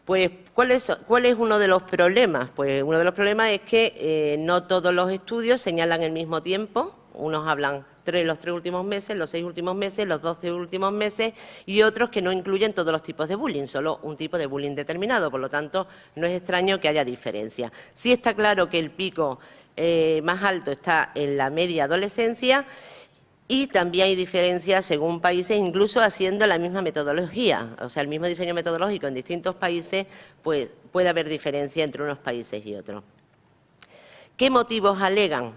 Pues, ¿cuál es uno de los problemas? Pues uno de los problemas es que no todos los estudios señalan el mismo tiempo. Unos hablan los 3 últimos meses, los 6 últimos meses, los 12 últimos meses, y otros que no incluyen todos los tipos de bullying, solo un tipo de bullying determinado. Por lo tanto, no es extraño que haya diferencia. Sí está claro que el pico más alto está en la media adolescencia, y también hay diferencias según países, incluso haciendo la misma metodología, o sea, el mismo diseño metodológico en distintos países, pues puede haber diferencia entre unos países y otros. ¿Qué motivos alegan?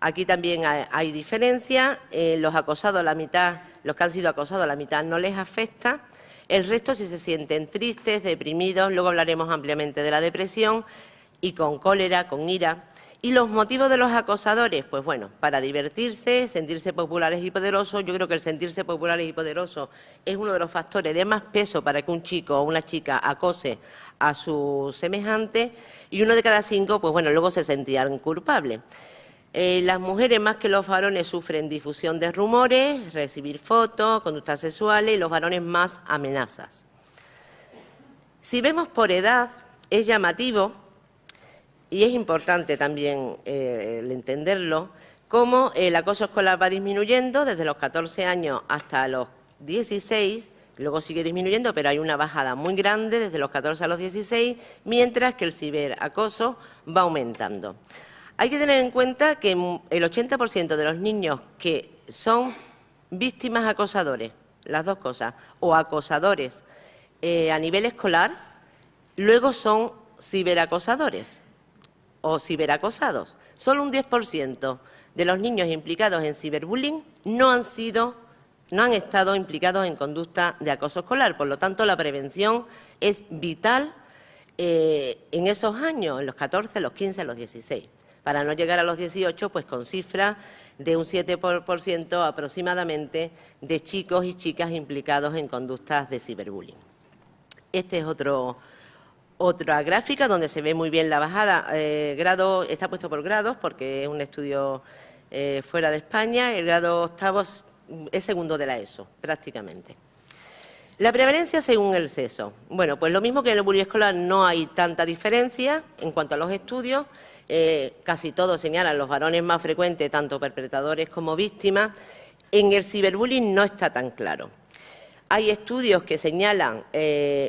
Aquí también hay diferencia. Los acosados, la mitad, los que han sido acosados, la mitad no les afecta. El resto, si se sienten tristes, deprimidos, luego hablaremos ampliamente de la depresión, y con cólera, con ira. ¿Y los motivos de los acosadores? Pues bueno, para divertirse, sentirse populares y poderosos. Yo creo que el sentirse populares y poderosos es uno de los factores de más peso para que un chico o una chica acose a su semejante, y 1 de cada 5, pues bueno, luego se sentían culpables. Las mujeres, más que los varones, sufren difusión de rumores, recibir fotos, conductas sexuales, y los varones más amenazas. Si vemos por edad, es llamativo, y es importante también entenderlo, cómo el acoso escolar va disminuyendo desde los 14 años hasta los 16, luego sigue disminuyendo, pero hay una bajada muy grande desde los 14 a los 16, mientras que el ciberacoso va aumentando. Hay que tener en cuenta que el 80% de los niños que son víctimas acosadores, las dos cosas, o acosadores a nivel escolar, luego son ciberacosadores o ciberacosados. Solo un 10% de los niños implicados en ciberbullying no han estado implicados en conducta de acoso escolar. Por lo tanto, la prevención es vital en esos años, en los 14, los 15, los 16. Para no llegar a los 18, pues con cifras de un 7% aproximadamente de chicos y chicas implicados en conductas de ciberbullying. Este es otra gráfica donde se ve muy bien la bajada. Grado, está puesto por grados porque es un estudio fuera de España. El grado octavo es segundo de la ESO, prácticamente. La prevalencia según el sexo. Bueno, pues lo mismo que en el bullying escolar no hay tanta diferencia en cuanto a los estudios. Casi todos señalan los varones más frecuentes, tanto perpetradores como víctimas. En el ciberbullying no está tan claro. Hay estudios que señalan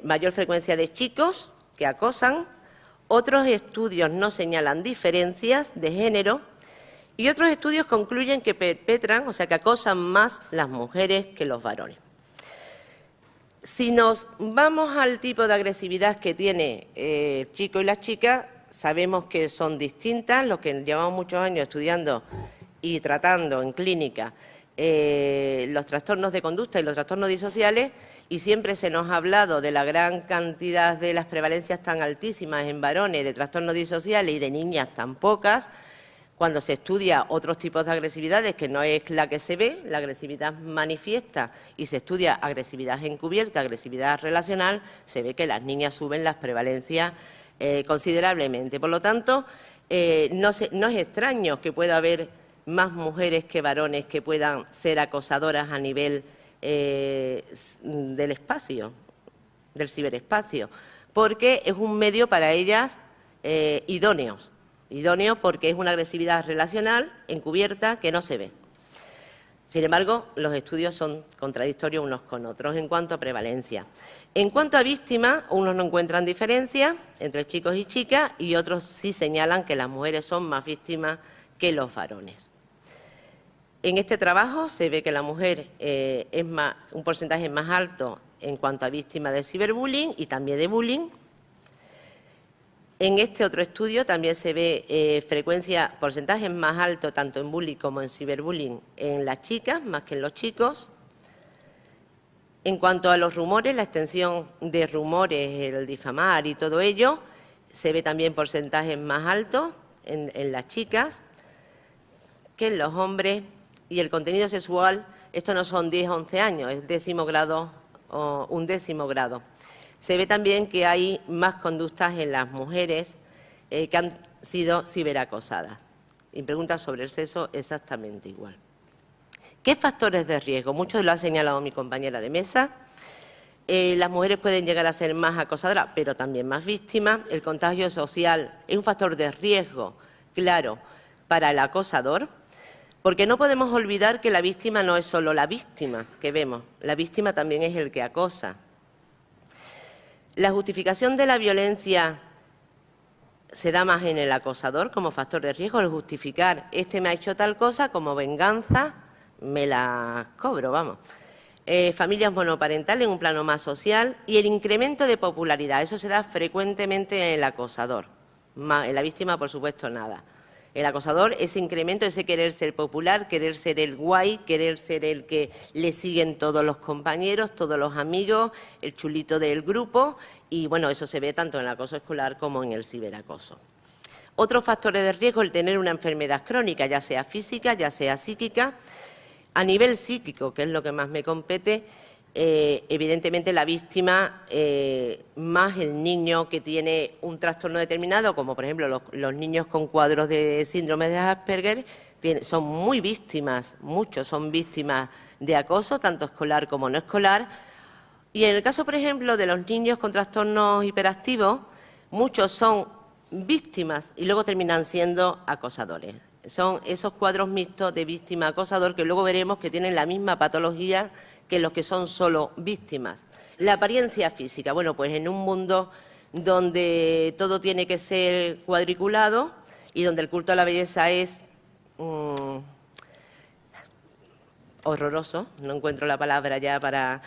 mayor frecuencia de chicos que acosan, otros estudios no señalan diferencias de género y otros estudios concluyen que perpetran, o sea, que acosan más las mujeres que los varones. Si nos vamos al tipo de agresividad que tiene el chico y la chica, sabemos que son distintas. Los que llevamos muchos años estudiando y tratando en clínica los trastornos de conducta y los trastornos disociales, y siempre se nos ha hablado de la gran cantidad de las prevalencias tan altísimas en varones de trastornos disociales y de niñas tan pocas, cuando se estudia otros tipos de agresividades, que no es la que se ve, la agresividad manifiesta, y se estudia agresividad encubierta, agresividad relacional, se ve que las niñas suben las prevalencias considerablemente. Por lo tanto, no es extraño que pueda haber más mujeres que varones que puedan ser acosadoras a nivel del espacio, del ciberespacio, porque es un medio para ellas idóneo porque es una agresividad relacional encubierta que no se ve. Sin embargo, los estudios son contradictorios unos con otros en cuanto a prevalencia. En cuanto a víctimas, unos no encuentran diferencia entre chicos y chicas y otros sí señalan que las mujeres son más víctimas que los varones. En este trabajo se ve que la mujer es un porcentaje más alto en cuanto a víctimas de ciberbullying y también de bullying. En este otro estudio también se ve porcentajes más altos tanto en bullying como en ciberbullying en las chicas más que en los chicos. En cuanto a los rumores, la extensión de rumores, el difamar y todo ello, se ve también porcentajes más altos en las chicas que en los hombres. Y el contenido sexual, esto no son 10 o 11 años, es 10º grado o 11º grado. Se ve también que hay más conductas en las mujeres que han sido ciberacosadas. Y preguntas sobre el sexo exactamente igual. ¿Qué factores de riesgo? Muchos lo ha señalado mi compañera de mesa. Las mujeres pueden llegar a ser más acosadoras, pero también más víctimas. El contagio social es un factor de riesgo, claro, para el acosador. Porque no podemos olvidar que la víctima no es solo la víctima que vemos, la víctima también es el que acosa. La justificación de la violencia se da más en el acosador como factor de riesgo, el justificar, este me ha hecho tal cosa, como venganza, me la cobro, vamos. Familias monoparentales en un plano más social y el incremento de popularidad, eso se da frecuentemente en el acosador, en la víctima por supuesto nada. El acosador, ese incremento, ese querer ser popular, querer ser el guay, querer ser el que le siguen todos los compañeros, todos los amigos, el chulito del grupo y, bueno, eso se ve tanto en el acoso escolar como en el ciberacoso. Otros factores de riesgo, el tener una enfermedad crónica, ya sea física, ya sea psíquica. A nivel psíquico, que es lo que más me compete, evidentemente la víctima, más el niño que tiene un trastorno determinado, como por ejemplo los niños con cuadros de síndrome de Asperger, son muy víctimas, muchos son víctimas de acoso, tanto escolar como no escolar. Y en el caso, por ejemplo, de los niños con trastornos hiperactivos, muchos son víctimas y luego terminan siendo acosadores. Son esos cuadros mixtos de víctima-acosador que luego veremos que tienen la misma patología que los que son solo víctimas. La apariencia física, bueno, pues en un mundo donde todo tiene que ser cuadriculado y donde el culto a la belleza es horroroso, no encuentro la palabra ya para...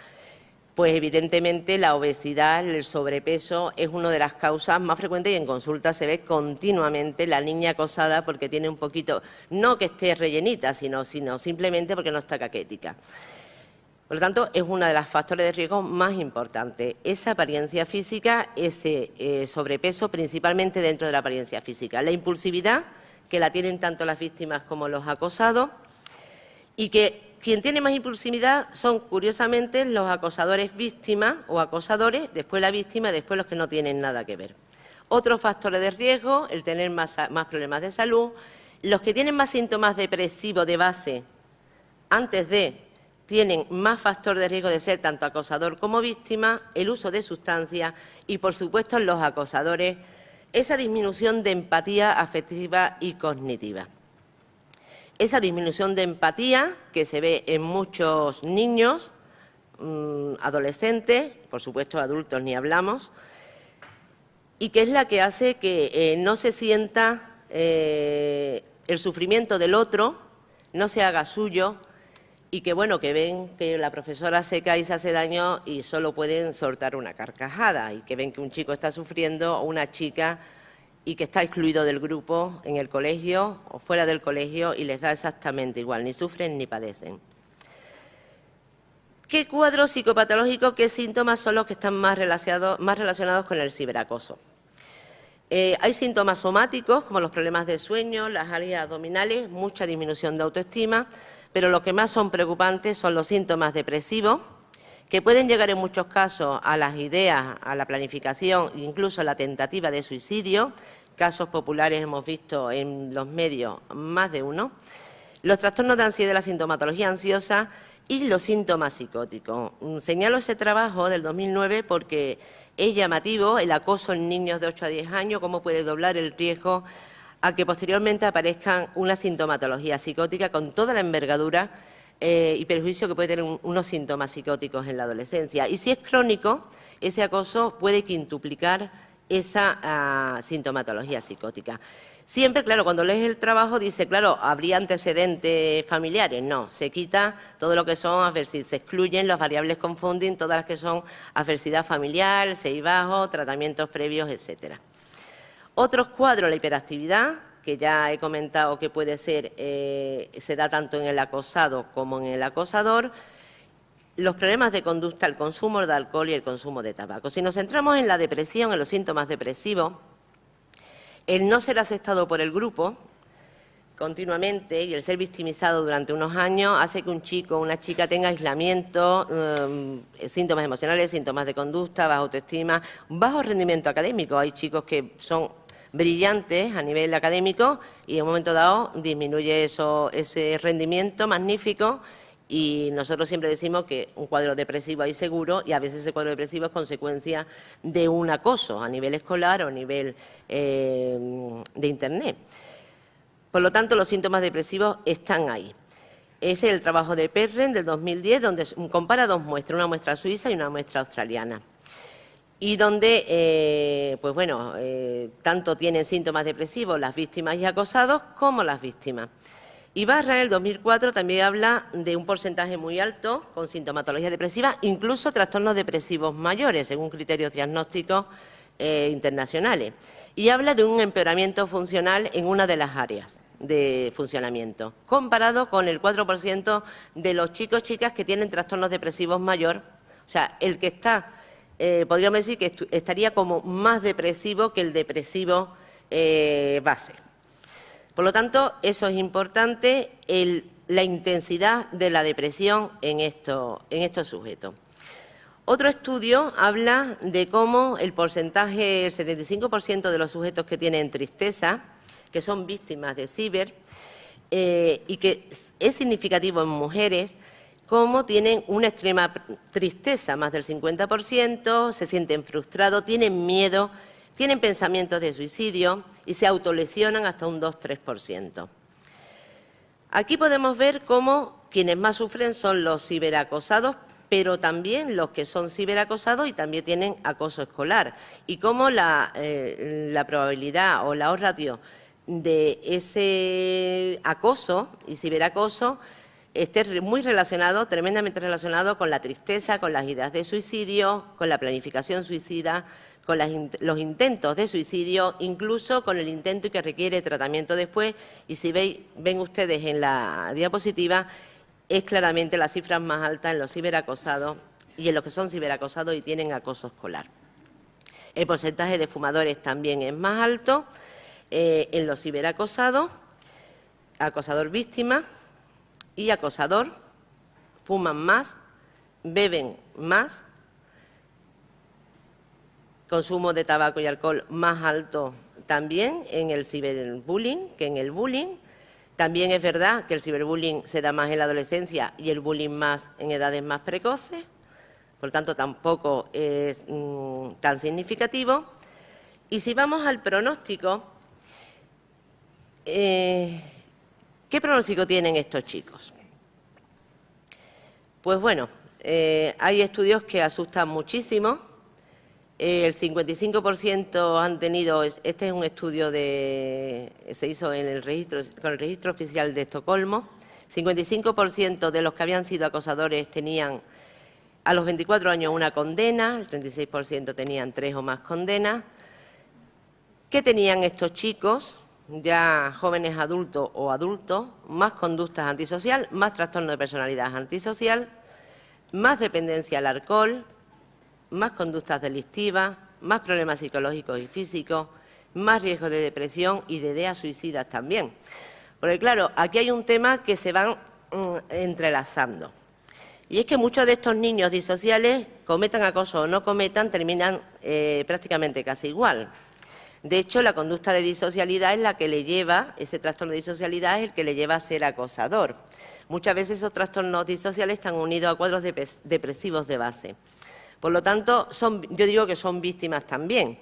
Pues evidentemente la obesidad, el sobrepeso es una de las causas más frecuentes y en consulta se ve continuamente la niña acosada porque tiene un poquito, no que esté rellenita, sino simplemente porque no está caquética. Por lo tanto, es uno de los factores de riesgo más importantes. Esa apariencia física, ese sobrepeso, principalmente dentro de la apariencia física. La impulsividad, que la tienen tanto las víctimas como los acosados, y que quien tiene más impulsividad son, curiosamente, los acosadores víctimas o acosadores, después la víctima y después los que no tienen nada que ver. Otros factores de riesgo, el tener más problemas de salud, los que tienen más síntomas depresivos de base antes de tienen más factor de riesgo de ser tanto acosador como víctima, el uso de sustancias y, por supuesto, los acosadores, esa disminución de empatía afectiva y cognitiva. Esa disminución de empatía que se ve en muchos niños, adolescentes, por supuesto adultos ni hablamos, y que es la que hace que no se sienta el sufrimiento del otro, no se haga suyo y que, bueno, que ven que la profesora se cae y se hace daño y solo pueden soltar una carcajada y que ven que un chico está sufriendo o una chica y que está excluido del grupo en el colegio o fuera del colegio y les da exactamente igual, ni sufren ni padecen. ¿Qué cuadros psicopatológicos, qué síntomas son los que están más relacionados con el ciberacoso? Hay síntomas somáticos, como los problemas de sueño, las áreas abdominales, mucha disminución de autoestima, pero lo que más son preocupantes son los síntomas depresivos, que pueden llegar en muchos casos a las ideas, a la planificación, incluso a la tentativa de suicidio. Casos populares hemos visto en los medios más de uno. Los trastornos de ansiedad, la sintomatología ansiosa y los síntomas psicóticos. Señalo ese trabajo del 2009 porque es llamativo el acoso en niños de 8 a 10 años, cómo puede doblar el riesgo a que posteriormente aparezcan una sintomatología psicótica con toda la envergadura y perjuicio que puede tener unos síntomas psicóticos en la adolescencia. Y si es crónico, ese acoso puede quintuplicar esa sintomatología psicótica. Siempre, claro, cuando lees el trabajo dice, claro, ¿habría antecedentes familiares? No, se quita todo lo que son adversidades, se excluyen las variables confounding, todas las que son adversidad familiar, CI bajo, tratamientos previos, etcétera. Otros cuadros, la hiperactividad, que ya he comentado que puede ser, se da tanto en el acosado como en el acosador, los problemas de conducta, el consumo de alcohol y el consumo de tabaco. Si nos centramos en la depresión, en los síntomas depresivos, el no ser aceptado por el grupo continuamente y el ser victimizado durante unos años hace que un chico o una chica tenga aislamiento, síntomas emocionales, síntomas de conducta, baja autoestima, bajo rendimiento académico. Hay chicos que son brillantes a nivel académico y en un momento dado disminuye ese rendimiento magnífico y nosotros siempre decimos que un cuadro depresivo hay seguro y a veces ese cuadro depresivo es consecuencia de un acoso a nivel escolar o a nivel de Internet. Por lo tanto, los síntomas depresivos están ahí. Ese es el trabajo de Perren del 2010, donde compara dos muestras, una muestra suiza y una muestra australiana. Y donde, pues bueno, tanto tienen síntomas depresivos las víctimas y acosados como las víctimas. Ibarra, en el 2004, también habla de un porcentaje muy alto con sintomatología depresiva, incluso trastornos depresivos mayores, según criterios diagnósticos internacionales. Y habla de un empeoramiento funcional en una de las áreas de funcionamiento, comparado con el 4% de los chicos y chicas que tienen trastornos depresivos mayor. O sea, el que está, podríamos decir que estaría como más depresivo que el depresivo base. Por lo tanto, eso es importante, la intensidad de la depresión en estos sujetos. Otro estudio habla de cómo el porcentaje, el 75% de los sujetos que tienen tristeza, que son víctimas de ciber, y que es significativo en mujeres, cómo tienen una extrema tristeza, más del 50%, se sienten frustrados, tienen miedo, tienen pensamientos de suicidio y se autolesionan hasta un 2-3%. Aquí podemos ver cómo quienes más sufren son los ciberacosados, pero también los que son ciberacosados y también tienen acoso escolar. Y cómo la probabilidad o la odds ratio de ese acoso y ciberacoso esté muy relacionado, tremendamente relacionado con la tristeza, con las ideas de suicidio, con la planificación suicida, con los intentos de suicidio, incluso con el intento y que requiere tratamiento después. Y si ven ustedes en la diapositiva, es claramente las cifras más altas en los ciberacosados y en los que son ciberacosados y tienen acoso escolar. El porcentaje de fumadores también es más alto en los ciberacosados, acosador víctima y acosador, fuman más, beben más, consumo de tabaco y alcohol más alto también en el ciberbullying que en el bullying. También es verdad que el ciberbullying se da más en la adolescencia y el bullying más en edades más precoces, por lo tanto tampoco es tan significativo. Y si vamos al pronóstico, ¿qué pronóstico tienen estos chicos? Pues bueno, hay estudios que asustan muchísimo. El 55% han tenido, este es un estudio se hizo con el registro oficial de Estocolmo, 55% de los que habían sido acosadores tenían a los 24 años una condena, el 36% tenían 3 o más condenas. ¿Qué tenían estos chicos, ya jóvenes adultos o adultos? Más conductas antisocial, más trastorno de personalidad antisocial, más dependencia al alcohol, más conductas delictivas, más problemas psicológicos y físicos, más riesgo de depresión y de ideas suicidas también. Porque claro, aquí hay un tema que se van entrelazando. Y es que muchos de estos niños disociales, cometan acoso o no cometan, terminan prácticamente casi igual. De hecho, la conducta de disocialidad es la que le lleva, ese trastorno de disocialidad es el que le lleva a ser acosador. Muchas veces esos trastornos disociales están unidos a cuadros depresivos de base. Por lo tanto, yo digo que son víctimas también,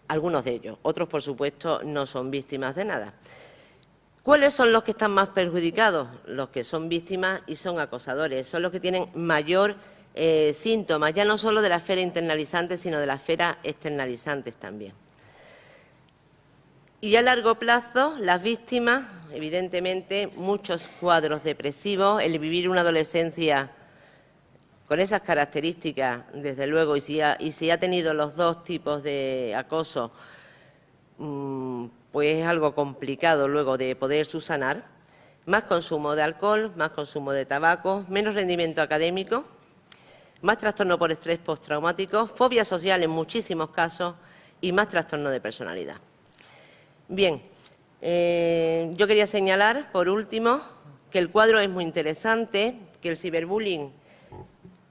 algunos de ellos. Otros, por supuesto, no son víctimas de nada. ¿Cuáles son los que están más perjudicados? Los que son víctimas y son acosadores. Son los que tienen mayor síntomas, ya no solo de la esfera internalizante, sino de la esfera externalizantes también. Y a largo plazo, las víctimas, evidentemente, muchos cuadros depresivos, el vivir una adolescencia con esas características, desde luego, y si ha tenido los dos tipos de acoso, pues es algo complicado luego de poder subsanar. Más consumo de alcohol, más consumo de tabaco, menos rendimiento académico, más trastorno por estrés postraumático, fobia social en muchísimos casos y más trastorno de personalidad. Bien, yo quería señalar, por último, que el cuadro es muy interesante, que el ciberbullying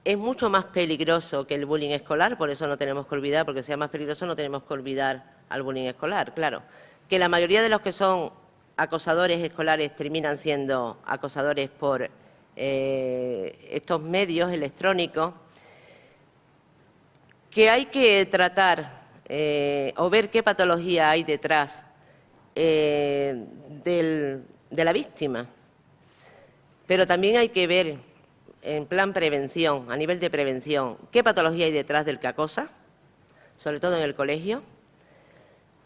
es mucho más peligroso que el bullying escolar, por eso no tenemos que olvidar, porque sea más peligroso no tenemos que olvidar al bullying escolar, claro. Que la mayoría de los que son acosadores escolares terminan siendo acosadores por estos medios electrónicos, que hay que tratar o ver qué patología hay detrás de la víctima, pero también hay que ver en plan prevención, a nivel de prevención, qué patología hay detrás del que acosa, sobre todo en el colegio,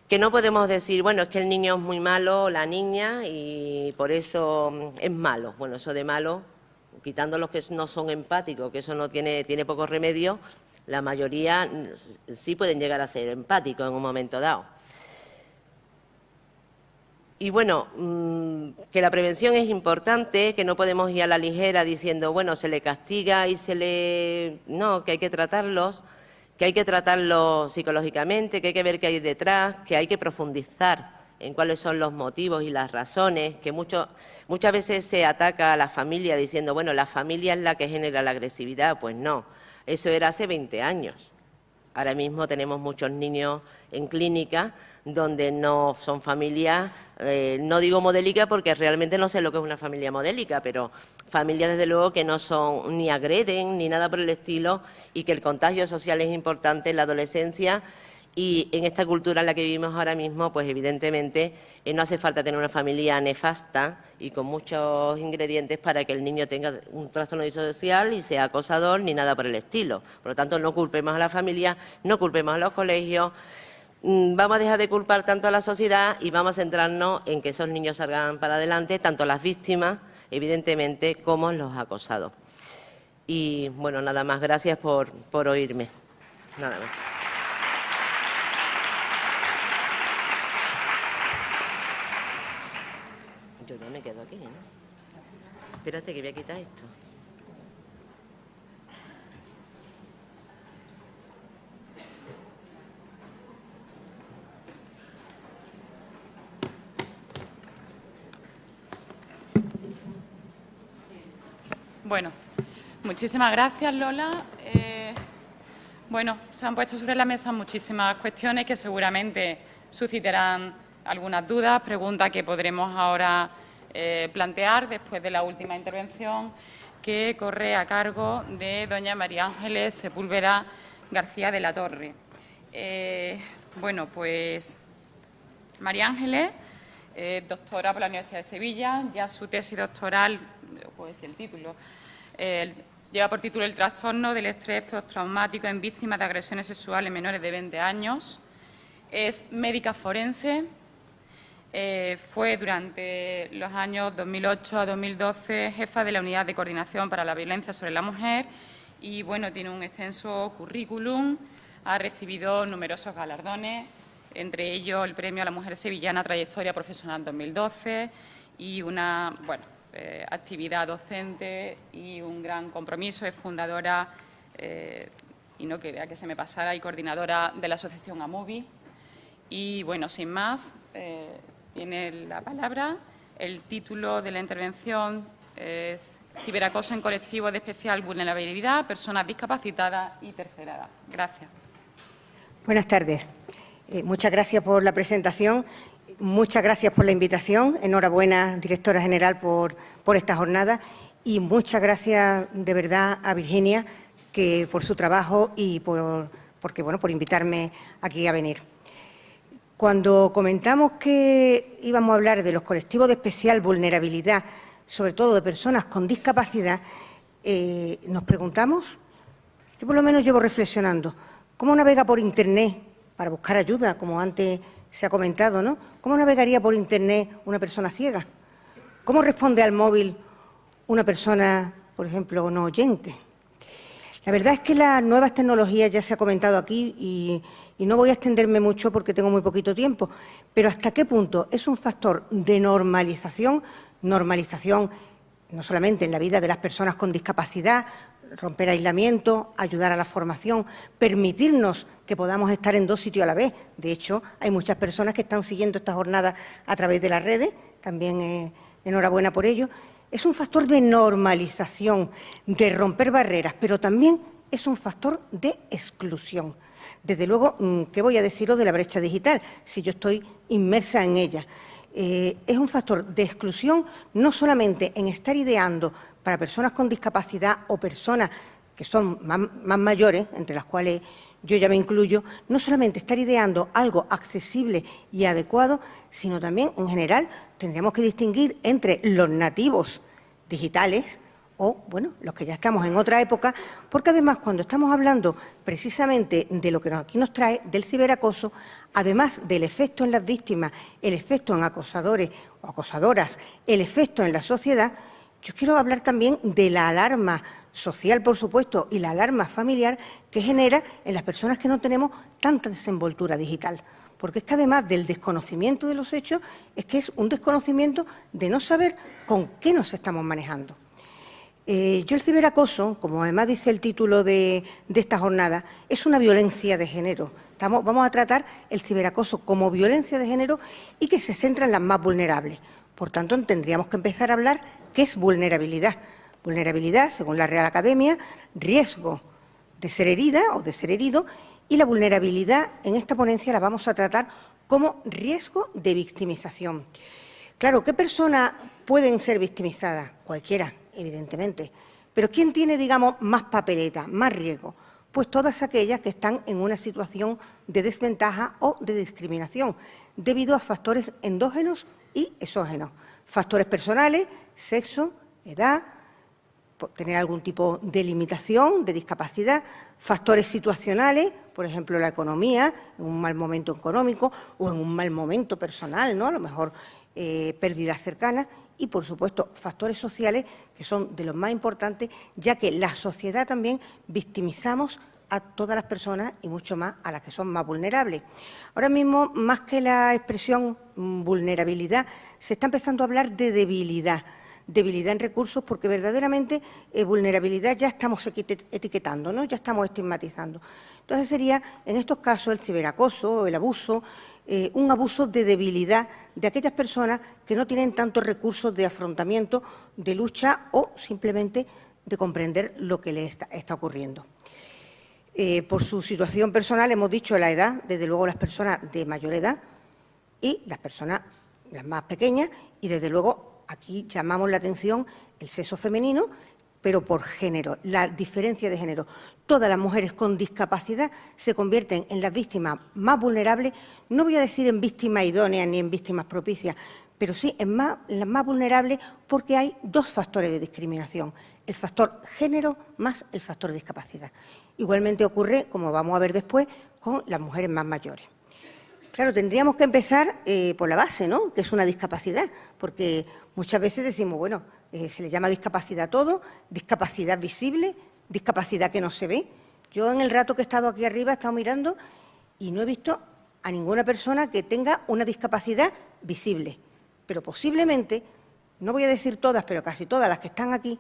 que no podemos decir, bueno, es que el niño es muy malo, la niña, y por eso es malo. Bueno, eso de malo, quitando los que no son empáticos, que eso no tiene poco remedio, la mayoría sí pueden llegar a ser empáticos en un momento dado. Y bueno, que la prevención es importante, que no podemos ir a la ligera diciendo, bueno, se le castiga y no, que hay que tratarlos psicológicamente, que hay que ver qué hay detrás, que hay que profundizar en cuáles son los motivos y las razones, que muchas veces se ataca a la familia diciendo, bueno, la familia es la que genera la agresividad. Pues no, eso era hace 20 años. Ahora mismo tenemos muchos niños en clínica donde no son familias, no digo modélicas porque realmente no sé lo que es una familia modélica, pero familias desde luego que no son ni agreden ni nada por el estilo y que el contagio social es importante en la adolescencia y en esta cultura en la que vivimos ahora mismo, pues evidentemente no hace falta tener una familia nefasta y con muchos ingredientes para que el niño tenga un trastorno disocial y sea acosador ni nada por el estilo. Por lo tanto, no culpemos a la familia, no culpemos a los colegios. Vamos a dejar de culpar tanto a la sociedad y vamos a centrarnos en que esos niños salgan para adelante, tanto las víctimas evidentemente, como los acosados. Y, bueno, nada más. Gracias por oírme. Nada más. Yo ya me quedo aquí, ¿no? Espérate que voy a quitar esto. Bueno, muchísimas gracias, Lola. Bueno, se han puesto sobre la mesa muchísimas cuestiones que seguramente suscitarán algunas dudas, preguntas que podremos ahora plantear después de la última intervención, que corre a cargo de doña María Ángeles Sepúlveda García de la Torre. Bueno, pues María Ángeles, doctora por la Universidad de Sevilla, ya su tesis doctoral, puedo decir el título, lleva por título El trastorno del estrés postraumático en víctimas de agresiones sexuales menores de 20 años. Es médica forense, fue durante los años 2008 a 2012 jefa de la Unidad de Coordinación para la Violencia sobre la Mujer y, bueno, tiene un extenso currículum, ha recibido numerosos galardones, entre ellos el Premio a la Mujer Sevillana Trayectoria Profesional 2012 y una, bueno, actividad docente y un gran compromiso. Es fundadora, y no quería que se me pasara, y coordinadora de la asociación AMUBI. Y, bueno, sin más, tiene la palabra. El título de la intervención es Ciberacoso en colectivos de especial vulnerabilidad, personas discapacitadas y tercera edad. Gracias. Buenas tardes. Muchas gracias por la presentación. Muchas gracias por la invitación. Enhorabuena, directora general, por esta jornada. Y muchas gracias de verdad a Virginia por su trabajo y por invitarme aquí a venir. Cuando comentamos que íbamos a hablar de los colectivos de especial vulnerabilidad, sobre todo de personas con discapacidad, nos preguntamos, yo por lo menos llevo reflexionando, ¿cómo navega por Internet para buscar ayuda, como antes se ha comentado, ¿no? ¿Cómo navegaría por Internet una persona ciega? ¿Cómo responde al móvil una persona, por ejemplo, no oyente? La verdad es que las nuevas tecnologías, ya se ha comentado aquí, y no voy a extenderme mucho porque tengo muy poquito tiempo, pero ¿hasta qué punto es un factor de normalización no solamente en la vida de las personas con discapacidad, romper aislamiento, ayudar a la formación, permitirnos que podamos estar en dos sitios a la vez? De hecho, hay muchas personas que están siguiendo esta jornada a través de las redes, también enhorabuena por ello. Es un factor de normalización, de romper barreras, pero también es un factor de exclusión. Desde luego, ¿qué voy a deciros de la brecha digital si yo estoy inmersa en ella? Es un factor de exclusión no solamente en estar ideando para personas con discapacidad o personas que son más mayores, entre las cuales yo ya me incluyo, no solamente estar ideando algo accesible y adecuado, sino también, en general, tendríamos que distinguir entre los nativos digitales o, bueno, los que ya estamos en otra época, porque además, cuando estamos hablando precisamente de lo que aquí nos trae, del ciberacoso, además del efecto en las víctimas, el efecto en acosadores o acosadoras, el efecto en la sociedad, yo quiero hablar también de la alarma social, por supuesto, y la alarma familiar que genera en las personas que no tenemos tanta desenvoltura digital. Porque es que además del desconocimiento de los hechos, es que es un desconocimiento de no saber con qué nos estamos manejando. Yo el ciberacoso, como además dice el título de esta jornada, es una violencia de género. Vamos a tratar el ciberacoso como violencia de género y que se centra en las más vulnerables. Por tanto, tendríamos que empezar a hablar qué es vulnerabilidad. Vulnerabilidad, según la Real Academia, riesgo de ser herida o de ser herido, y la vulnerabilidad en esta ponencia la vamos a tratar como riesgo de victimización. Claro, ¿qué personas pueden ser victimizadas? Cualquiera, evidentemente. Pero ¿quién tiene, digamos, más papeleta, más riesgo? Pues todas aquellas que están en una situación de desventaja o de discriminación, debido a factores endógenos y exógenos. Factores personales, sexo, edad, tener algún tipo de limitación, de discapacidad, factores situacionales, por ejemplo, la economía, en un mal momento económico o en un mal momento personal, ¿no? A lo mejor pérdidas cercanas, y, por supuesto, factores sociales que son de los más importantes, ya que la sociedad también victimizamos a todas las personas y mucho más a las que son más vulnerables. Ahora mismo, más que la expresión vulnerabilidad, se está empezando a hablar de debilidad en recursos, porque verdaderamente vulnerabilidad ya estamos etiquetando, ¿no? Ya estamos estigmatizando. Entonces sería, en estos casos, el ciberacoso o el abuso, un abuso de debilidad de aquellas personas que no tienen tantos recursos de afrontamiento, de lucha o simplemente de comprender lo que les está ocurriendo. Por su situación personal, hemos dicho la edad, desde luego las personas de mayor edad y las personas las más pequeñas, y desde luego aquí llamamos la atención el sexo femenino, pero por género, la diferencia de género. Todas las mujeres con discapacidad se convierten en las víctimas más vulnerables, no voy a decir en víctimas idóneas ni en víctimas propicias, pero sí en las más vulnerables, porque hay dos factores de discriminación, el factor género más el factor discapacidad. Igualmente ocurre, como vamos a ver después, con las mujeres más mayores. Claro, tendríamos que empezar por la base, ¿no?, que es una discapacidad, porque muchas veces decimos, bueno, se le llama discapacidad a todo, discapacidad visible, discapacidad que no se ve. Yo en el rato que he estado aquí arriba he estado mirando y no he visto a ninguna persona que tenga una discapacidad visible, pero posiblemente, no voy a decir todas, pero casi todas las que están aquí,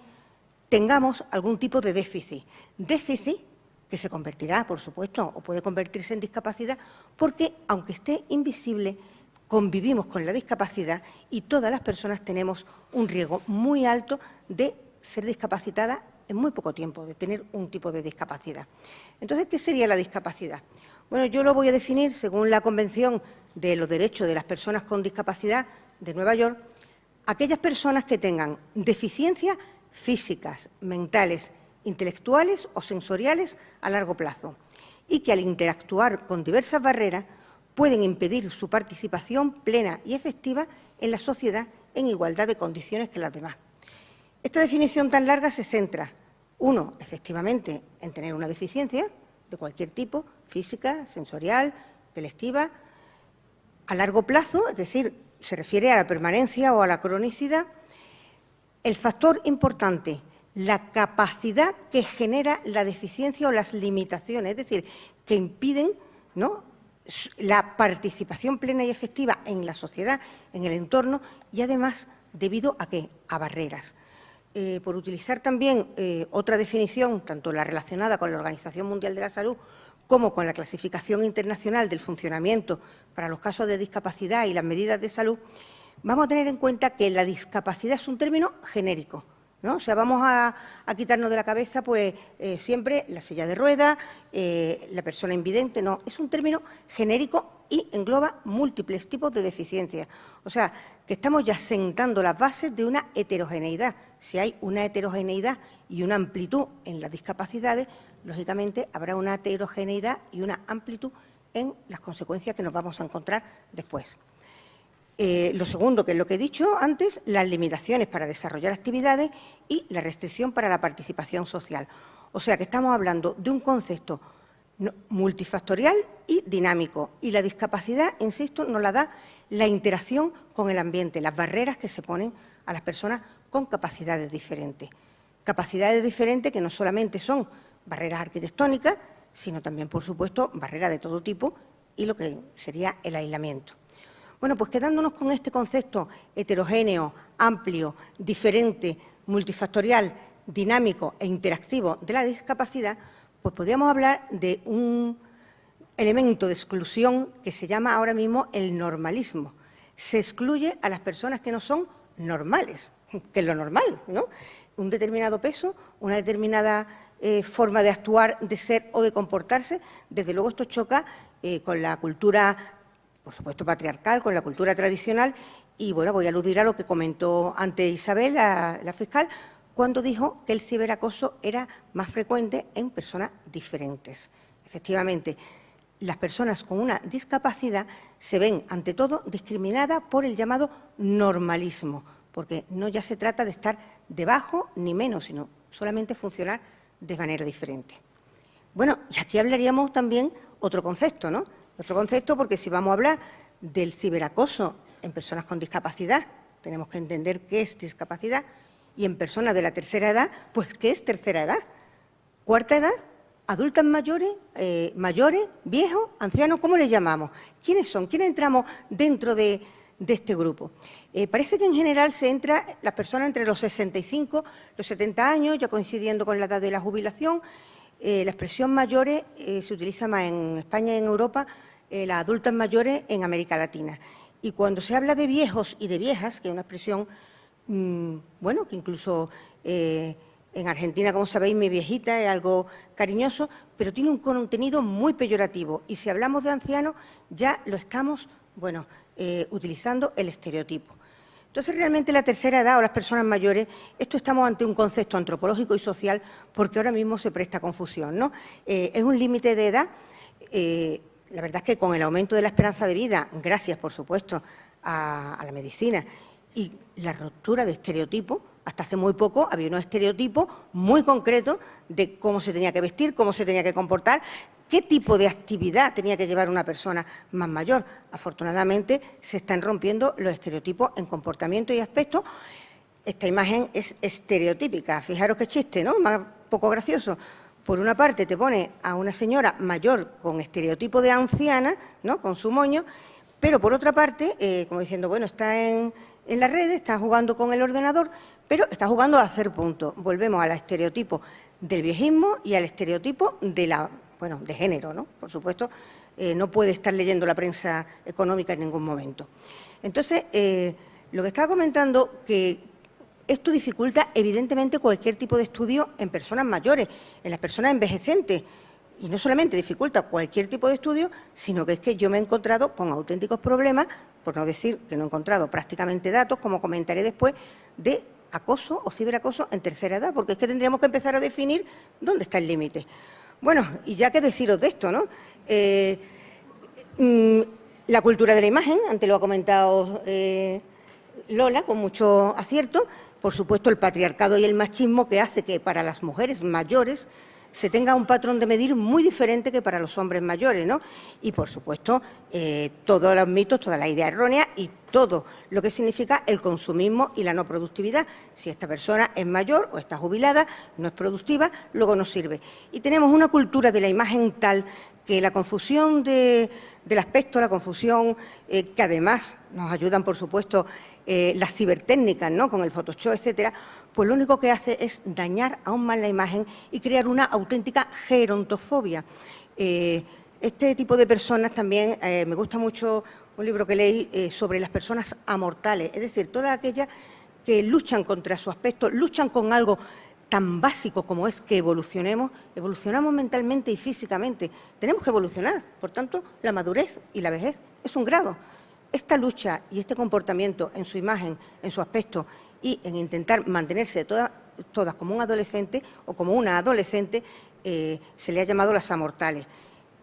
tengamos algún tipo de déficit. Déficit que se convertirá, por supuesto, o puede convertirse en discapacidad, porque, aunque esté invisible, convivimos con la discapacidad y todas las personas tenemos un riesgo muy alto de ser discapacitadas en muy poco tiempo, de tener un tipo de discapacidad. Entonces, ¿qué sería la discapacidad? Bueno, yo lo voy a definir según la Convención de los Derechos de las Personas con Discapacidad de Nueva York, aquellas personas que tengan deficiencias físicas, mentales, intelectuales o sensoriales a largo plazo y que al interactuar con diversas barreras pueden impedir su participación plena y efectiva en la sociedad en igualdad de condiciones que las demás. Esta definición tan larga se centra, uno, efectivamente, en tener una deficiencia de cualquier tipo, física, sensorial, intelectiva, a largo plazo, es decir, se refiere a la permanencia o a la cronicidad. El factor importante, la capacidad que genera la deficiencia o las limitaciones, es decir, que impiden, ¿no?, la participación plena y efectiva en la sociedad, en el entorno, y además, ¿debido a qué? A barreras. Por utilizar también otra definición, tanto la relacionada con la Organización Mundial de la Salud como con la Clasificación Internacional del Funcionamiento para los casos de discapacidad y las medidas de salud, vamos a tener en cuenta que la discapacidad es un término genérico, ¿no? O sea, vamos a quitarnos de la cabeza pues siempre la silla de ruedas, la persona invidente, no, es un término genérico y engloba múltiples tipos de deficiencias. O sea, que estamos ya sentando las bases de una heterogeneidad. Si hay una heterogeneidad y una amplitud en las discapacidades, lógicamente habrá una heterogeneidad y una amplitud en las consecuencias que nos vamos a encontrar después. Lo segundo, que es lo que he dicho antes, las limitaciones para desarrollar actividades y la restricción para la participación social. O sea, que estamos hablando de un concepto multifactorial y dinámico. Y la discapacidad, insisto, nos la da la interacción con el ambiente, las barreras que se ponen a las personas con capacidades diferentes. Capacidades diferentes que no solamente son barreras arquitectónicas, sino también, por supuesto, barreras de todo tipo y lo que sería el aislamiento. Bueno, pues quedándonos con este concepto heterogéneo, amplio, diferente, multifactorial, dinámico e interactivo de la discapacidad, pues podríamos hablar de un elemento de exclusión que se llama ahora mismo el normalismo. Se excluye a las personas que no son normales, que es lo normal, ¿no? Un determinado peso, una determinada forma de actuar, de ser o de comportarse. Desde luego esto choca con la cultura, por supuesto, patriarcal, con la cultura tradicional. Y, bueno, voy a aludir a lo que comentó antes Isabel, la fiscal, cuando dijo que el ciberacoso era más frecuente en personas diferentes. Efectivamente, las personas con una discapacidad se ven, ante todo, discriminadas por el llamado normalismo, porque no ya se trata de estar debajo ni menos, sino solamente funcionar de manera diferente. Bueno, y aquí hablaríamos también otro concepto, ¿no? Otro concepto, porque si vamos a hablar del ciberacoso en personas con discapacidad, tenemos que entender qué es discapacidad, y en personas de la tercera edad, pues ¿qué es tercera edad? Cuarta edad, adultas mayores, viejos, ancianos, ¿cómo les llamamos? ¿Quiénes son? ¿Quiénes entramos dentro de este grupo? Parece que en general se entra las personas entre los 65, los 70 años, ya coincidiendo con la edad de la jubilación. La expresión mayores se utiliza más en España y en Europa, las adultas mayores en América Latina. Y cuando se habla de viejos y de viejas, que es una expresión, bueno, que incluso en Argentina, como sabéis, mi viejita es algo cariñoso, pero tiene un contenido muy peyorativo. Y si hablamos de ancianos, ya lo estamos, bueno, utilizando el estereotipo. Entonces, realmente la tercera edad o las personas mayores, esto estamos ante un concepto antropológico y social porque ahora mismo se presta confusión, ¿no? Es un límite de edad. La verdad es que con el aumento de la esperanza de vida, gracias, por supuesto, a la medicina y la ruptura de estereotipos, hasta hace muy poco había unos estereotipos muy concretos de cómo se tenía que vestir, cómo se tenía que comportar, qué tipo de actividad tenía que llevar una persona más mayor. Afortunadamente, se están rompiendo los estereotipos en comportamiento y aspecto. Esta imagen es estereotípica. Fijaros qué chiste, ¿no? Más poco gracioso. Por una parte, te pone a una señora mayor con estereotipo de anciana, ¿no?, con su moño, pero por otra parte, como diciendo, bueno, está en las redes, está jugando con el ordenador, pero está jugando a hacer puntos. Volvemos al estereotipo del viejismo y al estereotipo de género, ¿no? Por supuesto, no puede estar leyendo la prensa económica en ningún momento. Entonces, lo que estaba comentando, que esto dificulta evidentemente cualquier tipo de estudio en personas mayores, en las personas envejecientes. Y no solamente dificulta cualquier tipo de estudio, sino que es que yo me he encontrado con auténticos problemas, por no decir que no he encontrado prácticamente datos, como comentaré después, de acoso o ciberacoso en tercera edad, porque es que tendríamos que empezar a definir dónde está el límite. Bueno, y ya que deciros de esto, ¿no? La cultura de la imagen, antes lo ha comentado Lola, con mucho acierto. Por supuesto, el patriarcado y el machismo, que hace que para las mujeres mayores se tenga un patrón de medir muy diferente que para los hombres mayores, ¿no? Y, por supuesto, todos los mitos, toda la idea errónea y todo lo que significa el consumismo y la no productividad. Si esta persona es mayor o está jubilada, no es productiva, luego no sirve. Y tenemos una cultura de la imagen tal que la confusión del aspecto, la confusión que además nos ayudan, por supuesto, las cibertécnicas, ¿no?, con el Photoshop, etcétera, pues lo único que hace es dañar aún más la imagen y crear una auténtica gerontofobia. Este tipo de personas también, me gusta mucho un libro que leí sobre las personas amortales, es decir, todas aquellas que luchan contra su aspecto, luchan con algo tan básico como es que evolucionamos mentalmente y físicamente. Tenemos que evolucionar, por tanto, la madurez y la vejez es un grado. Esta lucha y este comportamiento en su imagen, en su aspecto y en intentar mantenerse todas como un adolescente o como una adolescente, se le ha llamado las amortales.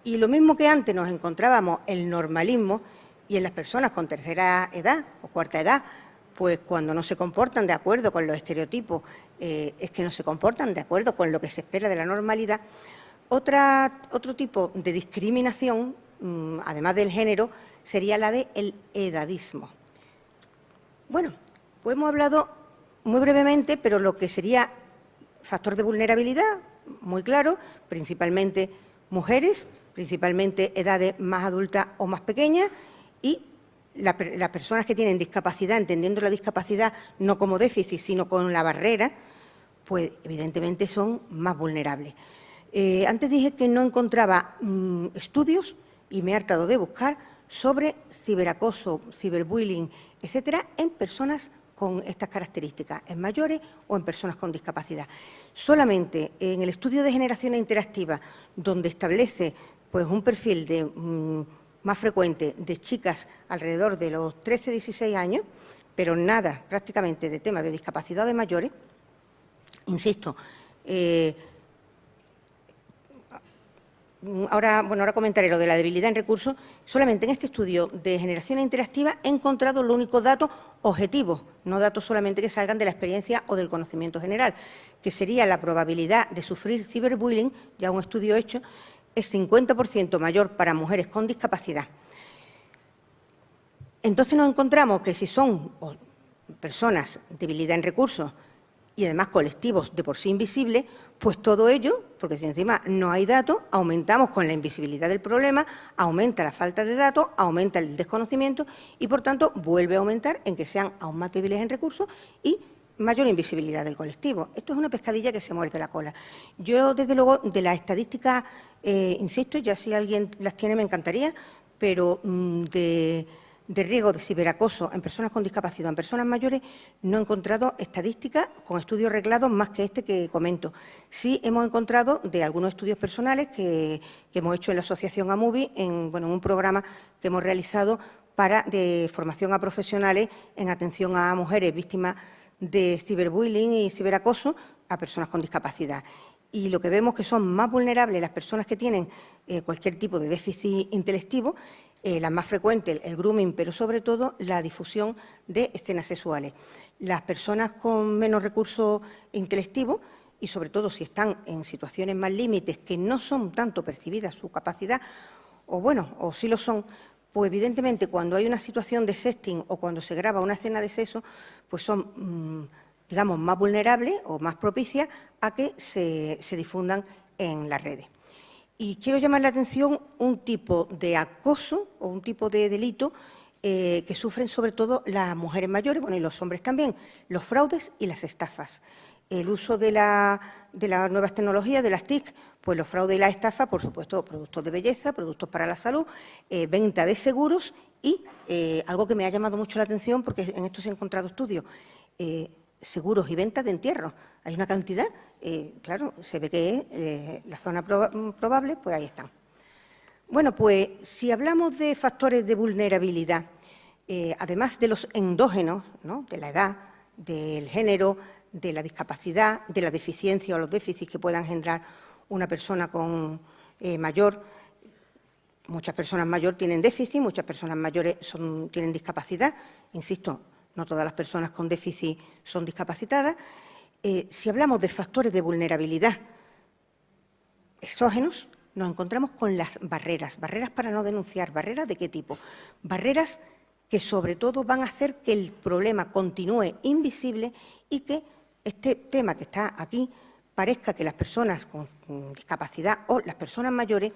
Y lo mismo que antes nos encontrábamos el normalismo y en las personas con tercera edad o cuarta edad, pues cuando no se comportan de acuerdo con los estereotipos, es que no se comportan de acuerdo con lo que se espera de la normalidad. Otro tipo de discriminación, además del género, sería la del edadismo. Bueno, pues hemos hablado muy brevemente, pero lo que sería factor de vulnerabilidad, muy claro, principalmente mujeres, principalmente edades más adultas o más pequeñas, y las personas que tienen discapacidad, entendiendo la discapacidad no como déficit, sino con la barrera, pues evidentemente son más vulnerables. Antes dije que no encontraba estudios, y me he hartado de buscar, sobre ciberacoso, ciberbullying, etcétera, en personas con estas características, en mayores o en personas con discapacidad. Solamente en el estudio de generación interactiva, donde establece pues, un perfil más frecuente de chicas alrededor de los 13-16 años, pero nada prácticamente de temas de discapacidad de mayores, insisto, ahora comentaré lo de la debilidad en recursos. Solamente en este estudio de generación interactiva he encontrado los únicos datos objetivos, no datos solamente que salgan de la experiencia o del conocimiento general, que sería la probabilidad de sufrir ciberbullying, ya un estudio hecho, es 50% mayor para mujeres con discapacidad. Entonces nos encontramos que si son personas, debilidad en recursos y además colectivos de por sí invisibles, pues todo ello, porque si encima no hay datos, aumentamos con la invisibilidad del problema, aumenta la falta de datos, aumenta el desconocimiento y, por tanto, vuelve a aumentar en que sean aún más débiles en recursos y mayor invisibilidad del colectivo. Esto es una pescadilla que se muerde la cola. Yo, desde luego, de las estadísticas, insisto, ya si alguien las tiene me encantaría, pero de riesgo de ciberacoso en personas con discapacidad, en personas mayores, no he encontrado estadísticas con estudios reglados más que este que comento. Sí hemos encontrado de algunos estudios personales que hemos hecho en la asociación AMUVI, en un programa que hemos realizado de formación a profesionales en atención a mujeres víctimas de ciberbullying y ciberacoso a personas con discapacidad. Y lo que vemos que son más vulnerables las personas que tienen cualquier tipo de déficit intelectivo, las más frecuentes, el grooming, pero sobre todo la difusión de escenas sexuales. Las personas con menos recursos intelectivos y sobre todo si están en situaciones más límites que no son tanto percibidas su capacidad, o sí lo son, pues evidentemente cuando hay una situación de sexting o cuando se graba una escena de sexo, pues son, digamos, más vulnerables o más propicias a que se difundan en las redes. Y quiero llamar la atención un tipo de acoso o un tipo de delito que sufren sobre todo las mujeres mayores, y los hombres también, los fraudes y las estafas. El uso de las nuevas tecnologías, de las TIC, pues los fraudes y las estafas, por supuesto, productos de belleza, productos para la salud, venta de seguros y algo que me ha llamado mucho la atención, porque en esto se han encontrado estudios, seguros y ventas de entierro. Hay una cantidad, claro, se ve que es la zona probable, pues ahí están. Bueno, pues si hablamos de factores de vulnerabilidad, además de los endógenos, ¿no?, de la edad, del género, de la discapacidad, de la deficiencia o los déficits que puedan generar una persona mayor. Muchas personas mayores tienen déficit, muchas personas mayores tienen discapacidad. Insisto, no todas las personas con déficit son discapacitadas. Si hablamos de factores de vulnerabilidad exógenos, nos encontramos con las barreras. Barreras para no denunciar. ¿Barreras de qué tipo? Barreras que sobre todo van a hacer que el problema continúe invisible y que este tema que está aquí parezca que las personas con discapacidad o las personas mayores,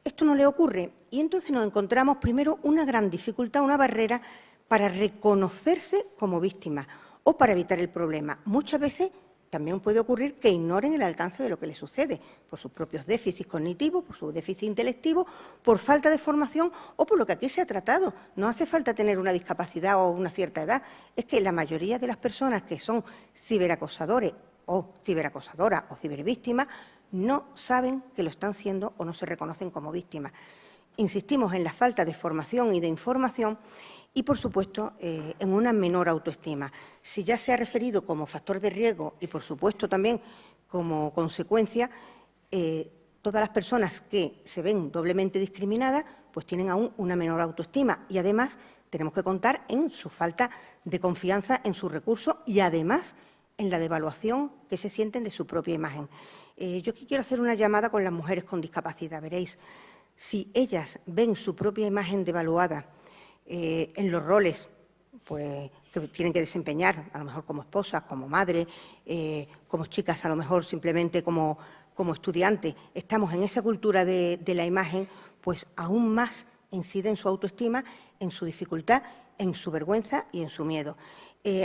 esto no le ocurre. Y entonces nos encontramos primero una gran dificultad, una barrera para reconocerse como víctimas o para evitar el problema. Muchas veces también puede ocurrir que ignoren el alcance de lo que les sucede, por sus propios déficits cognitivos, por su déficit intelectivo, por falta de formación o por lo que aquí se ha tratado. No hace falta tener una discapacidad o una cierta edad. Es que la mayoría de las personas que son ciberacosadores o ciberacosadoras o cibervíctimas no saben que lo están siendo o no se reconocen como víctimas. Insistimos en la falta de formación y de información y, por supuesto, en una menor autoestima. Si ya se ha referido como factor de riesgo y, por supuesto, también como consecuencia, todas las personas que se ven doblemente discriminadas pues tienen aún una menor autoestima y, además, tenemos que contar en su falta de confianza en sus recursos y, además, en la devaluación que se sienten de su propia imagen. Yo aquí quiero hacer una llamada con las mujeres con discapacidad. Veréis, si ellas ven su propia imagen devaluada en los roles pues, que tienen que desempeñar, a lo mejor como esposas, como madres, como chicas, a lo mejor simplemente como estudiantes, estamos en esa cultura de la imagen, pues aún más incide en su autoestima, en su dificultad, en su vergüenza y en su miedo.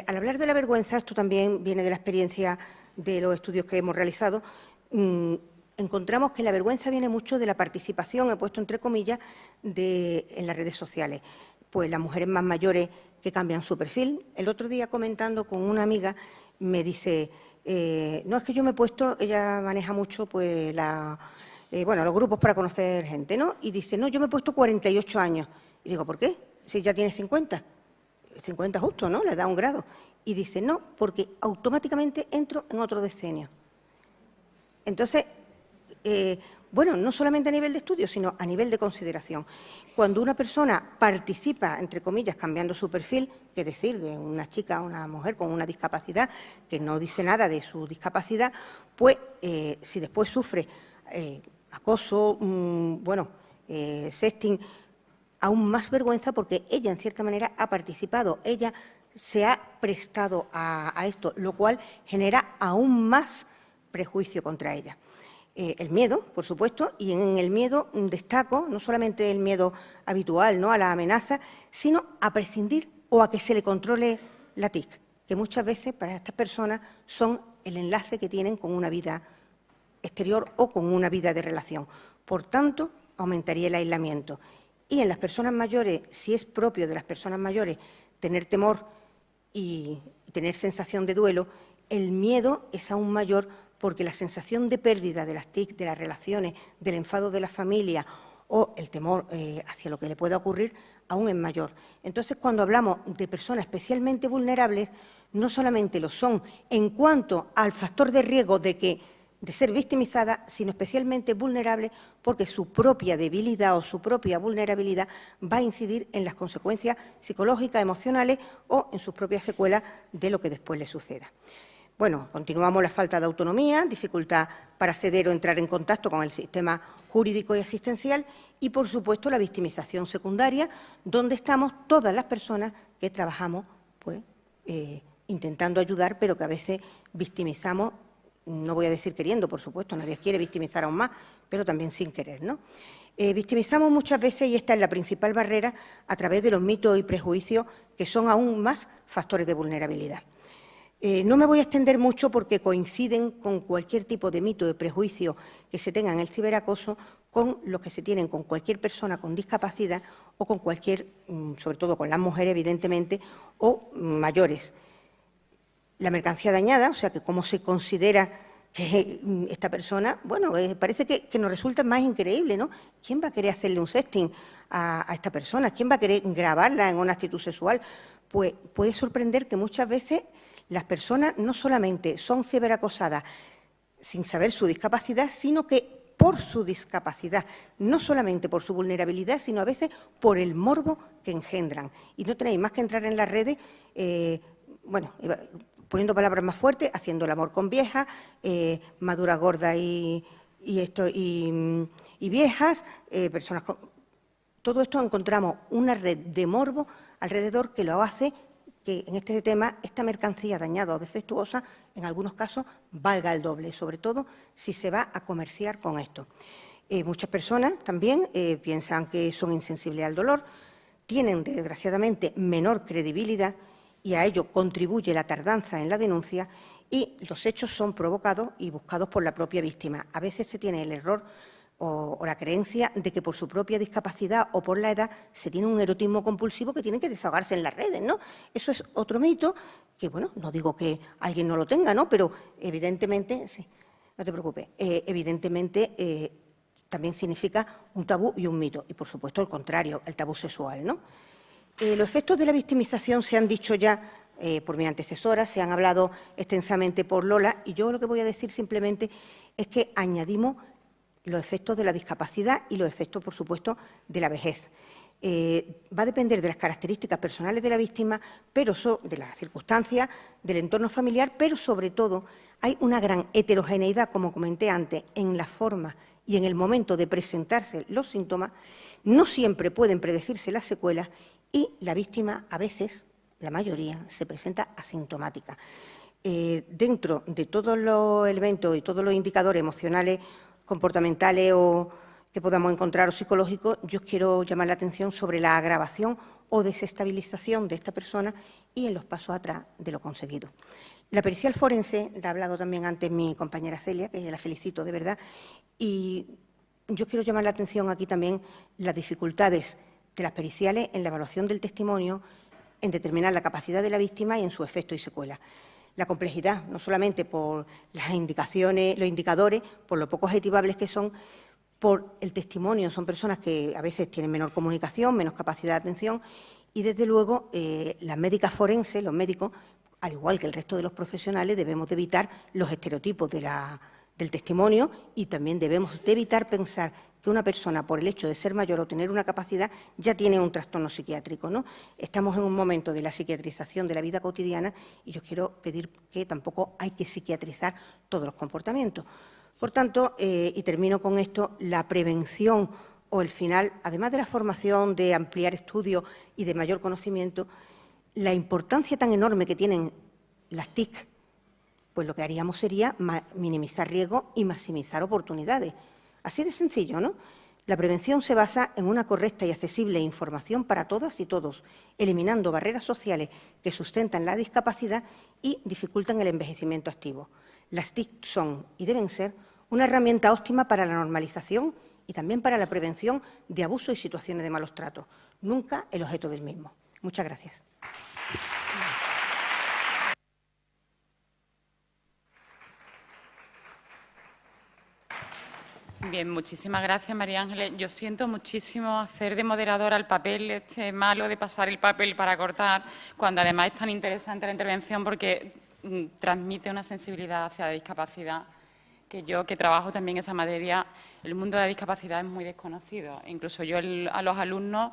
Al hablar de la vergüenza, esto también viene de la experiencia de los estudios que hemos realizado, encontramos que la vergüenza viene mucho de la participación, he puesto entre comillas, en las redes sociales. Pues las mujeres más mayores que cambian su perfil. El otro día, comentando con una amiga, me dice, no, es que yo me he puesto, ella maneja mucho pues los grupos para conocer gente, ¿no? Y dice, no, yo me he puesto 48 años. Y digo, ¿por qué? Si ya tienes 50. 50 justo, ¿no? Le da un grado. Y dice, no, porque automáticamente entro en otro decenio. Entonces, no solamente a nivel de estudio, sino a nivel de consideración. Cuando una persona participa, entre comillas, cambiando su perfil, que es decir, de una chica o una mujer con una discapacidad que no dice nada de su discapacidad, pues si después sufre acoso, sexting, aún más vergüenza porque ella, en cierta manera, ha participado. Ella se ha prestado a esto, lo cual genera aún más prejuicio contra ella. El miedo, por supuesto, y en el miedo destaco no solamente el miedo habitual, ¿no?, a la amenaza, sino a prescindir o a que se le controle la TIC, que muchas veces para estas personas son el enlace que tienen con una vida exterior o con una vida de relación. Por tanto, aumentaría el aislamiento. Y en las personas mayores, si es propio de las personas mayores tener temor y tener sensación de duelo, el miedo es aún mayor porque la sensación de pérdida de las TIC, de las relaciones, del enfado de la familia o el temor hacia lo que le pueda ocurrir aún es mayor. Entonces, cuando hablamos de personas especialmente vulnerables, no solamente lo son en cuanto al factor de riesgo de ser victimizada, sino especialmente vulnerables porque su propia debilidad o su propia vulnerabilidad va a incidir en las consecuencias psicológicas, emocionales o en sus propias secuelas de lo que después le suceda. Bueno, continuamos la falta de autonomía, dificultad para acceder o entrar en contacto con el sistema jurídico y asistencial y, por supuesto, la victimización secundaria, donde estamos todas las personas que trabajamos pues, intentando ayudar, pero que a veces victimizamos, no voy a decir queriendo, por supuesto, nadie quiere victimizar aún más, pero también sin querer, ¿no? Victimizamos muchas veces, y esta es la principal barrera, a través de los mitos y prejuicios que son aún más factores de vulnerabilidad. No me voy a extender mucho porque coinciden con cualquier tipo de mito o de prejuicio que se tenga en el ciberacoso con los que se tienen con cualquier persona con discapacidad o con cualquier, sobre todo con las mujeres, evidentemente, o mayores. La mercancía dañada, o sea, que cómo se considera que esta persona, bueno, parece que nos resulta más increíble, ¿no? ¿Quién va a querer hacerle un sexting a esta persona? ¿Quién va a querer grabarla en una actitud sexual? Pues puede sorprender que muchas veces las personas no solamente son ciberacosadas sin saber su discapacidad, sino que por su discapacidad, no solamente por su vulnerabilidad, sino a veces por el morbo que engendran. Y no tenéis más que entrar en las redes, bueno, poniendo palabras más fuertes, haciendo el amor con viejas, madura, gorda y viejas, personas con... Todo esto encontramos una red de morbo alrededor que lo hace que en este tema esta mercancía dañada o defectuosa, en algunos casos, valga el doble, sobre todo si se va a comerciar con esto. Muchas personas también piensan que son insensibles al dolor, tienen, desgraciadamente, menor credibilidad y a ello contribuye la tardanza en la denuncia y los hechos son provocados y buscados por la propia víctima. A veces se tiene el error o la creencia de que por su propia discapacidad o por la edad se tiene un erotismo compulsivo que tiene que desahogarse en las redes, ¿no? Eso es otro mito que, bueno, no digo que alguien no lo tenga, ¿no? Pero evidentemente, sí, no te preocupes, evidentemente también significa un tabú y un mito. Y, por supuesto, el contrario, el tabú sexual, ¿no? Los efectos de la victimización se han dicho ya por mi antecesora, se han hablado extensamente por Lola, y yo lo que voy a decir simplemente es que añadimos los efectos de la discapacidad y los efectos, por supuesto, de la vejez. Va a depender de las características personales de la víctima, pero de las circunstancias, del entorno familiar, pero sobre todo hay una gran heterogeneidad, como comenté antes, en la forma y en el momento de presentarse los síntomas. No siempre pueden predecirse las secuelas y la víctima, a veces, la mayoría, se presenta asintomática. Dentro de todos los elementos y todos los indicadores emocionales, comportamentales o que podamos encontrar o psicológicos, yo os quiero llamar la atención sobre la agravación o desestabilización de esta persona y en los pasos atrás de lo conseguido. La pericial forense, la ha hablado también antes mi compañera Celia, que la felicito de verdad, y yo quiero llamar la atención aquí también las dificultades de las periciales en la evaluación del testimonio, en determinar la capacidad de la víctima y en su efecto y secuela. La complejidad, no solamente por las indicaciones, los indicadores, por lo poco objetivables que son, por el testimonio. Son personas que a veces tienen menor comunicación, menos capacidad de atención y, desde luego, las médicas forenses, los médicos, al igual que el resto de los profesionales, debemos de evitar los estereotipos del testimonio y también debemos de evitar pensar que una persona, por el hecho de ser mayor o tener una capacidad, ya tiene un trastorno psiquiátrico, ¿no? Estamos en un momento de la psiquiatrización de la vida cotidiana y yo quiero pedir que tampoco hay que psiquiatrizar todos los comportamientos. Por tanto, y termino con esto, la prevención o el final, además de la formación, de ampliar estudios y de mayor conocimiento, la importancia tan enorme que tienen las TIC, pues lo que haríamos sería minimizar riesgos y maximizar oportunidades. Así de sencillo, ¿no? La prevención se basa en una correcta y accesible información para todas y todos, eliminando barreras sociales que sustentan la discapacidad y dificultan el envejecimiento activo. Las TIC son y deben ser una herramienta óptima para la normalización y también para la prevención de abusos y situaciones de malos tratos, nunca el objeto del mismo. Muchas gracias. Bien, muchísimas gracias, María Ángeles. Yo siento muchísimo hacer de moderadora el papel este malo de pasar el papel para cortar, cuando además es tan interesante la intervención porque transmite una sensibilidad hacia la discapacidad, que yo, que trabajo también esa materia, el mundo de la discapacidad es muy desconocido. Incluso yo a los alumnos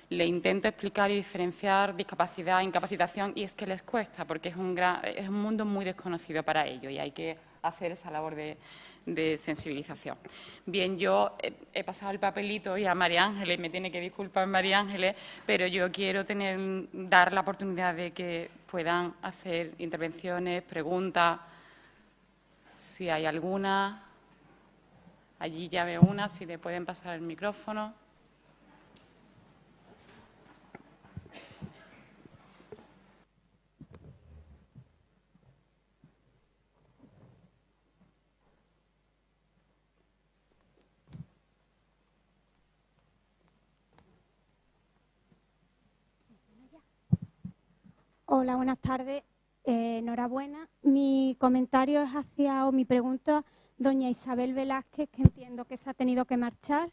le intento explicar y diferenciar discapacidad e incapacitación y es que les cuesta porque es un mundo muy desconocido para ellos y hay que hacer esa labor de sensibilización. Bien, yo he pasado el papelito y a María Ángeles, me tiene que disculpar María Ángeles, pero yo quiero dar la oportunidad de que puedan hacer intervenciones, preguntas, si hay alguna. Allí ya veo una, si le pueden pasar el micrófono. Hola, buenas tardes. Enhorabuena. Mi comentario es o mi pregunta, doña Isabel Velázquez, que entiendo que se ha tenido que marchar.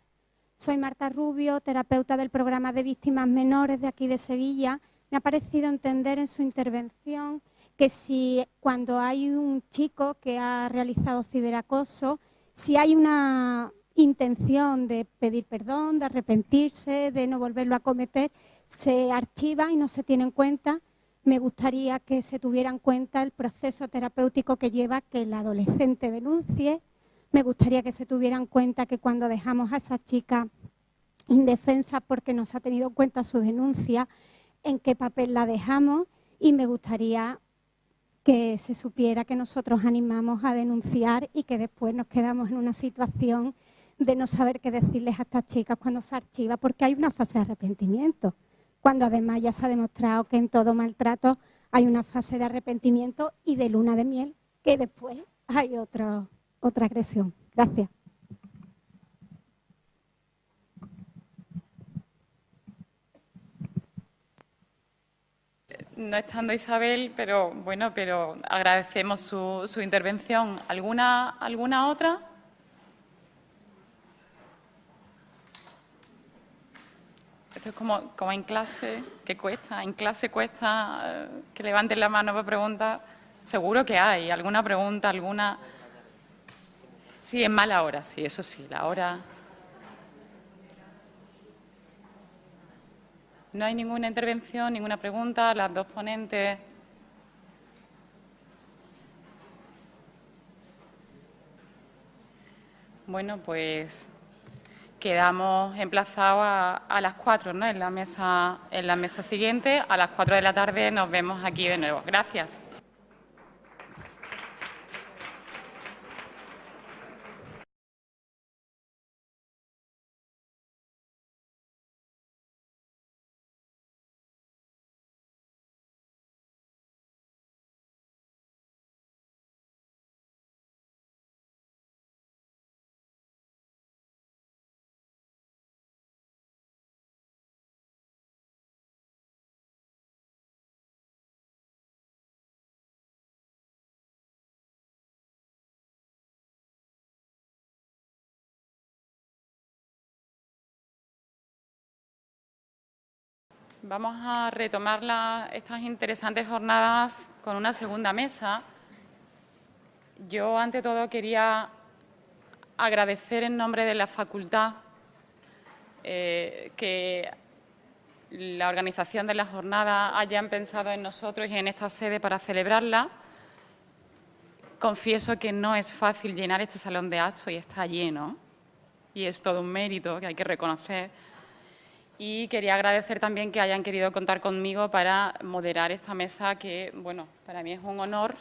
Soy Marta Rubio, terapeuta del programa de víctimas menores de aquí de Sevilla. Me ha parecido entender en su intervención que si cuando hay un chico que ha realizado ciberacoso, si hay una intención de pedir perdón, de arrepentirse, de no volverlo a cometer, se archiva y no se tiene en cuenta. Me gustaría que se tuviera en cuenta el proceso terapéutico que lleva que el adolescente denuncie. Me gustaría que se tuviera en cuenta que cuando dejamos a esa chica indefensa porque no se ha tenido en cuenta su denuncia, en qué papel la dejamos, y me gustaría que se supiera que nosotros animamos a denunciar y que después nos quedamos en una situación de no saber qué decirles a estas chicas cuando se archiva, porque hay una fase de arrepentimiento, cuando además ya se ha demostrado que en todo maltrato hay una fase de arrepentimiento y de luna de miel, que después hay otra agresión. Gracias. No estando Isabel, pero bueno, pero agradecemos su intervención. ¿Alguna otra? Esto es como en clase, que cuesta, en clase cuesta que levanten la mano para preguntar. Seguro que hay alguna pregunta, alguna. Sí, es mala hora, sí, eso sí, la hora. No hay ninguna intervención, ninguna pregunta, las dos ponentes. Bueno, pues quedamos emplazados a las 4, ¿no? En la mesa siguiente. A las 4 de la tarde nos vemos aquí de nuevo. Gracias. Vamos a retomar estas interesantes jornadas con una segunda mesa. Yo, ante todo, quería agradecer en nombre de la facultad que la organización de la jornada hayan pensado en nosotros y en esta sede para celebrarla. Confieso que no es fácil llenar este salón de actos y está lleno, y es todo un mérito que hay que reconocer. Y quería agradecer también que hayan querido contar conmigo para moderar esta mesa que, bueno, para mí es un honor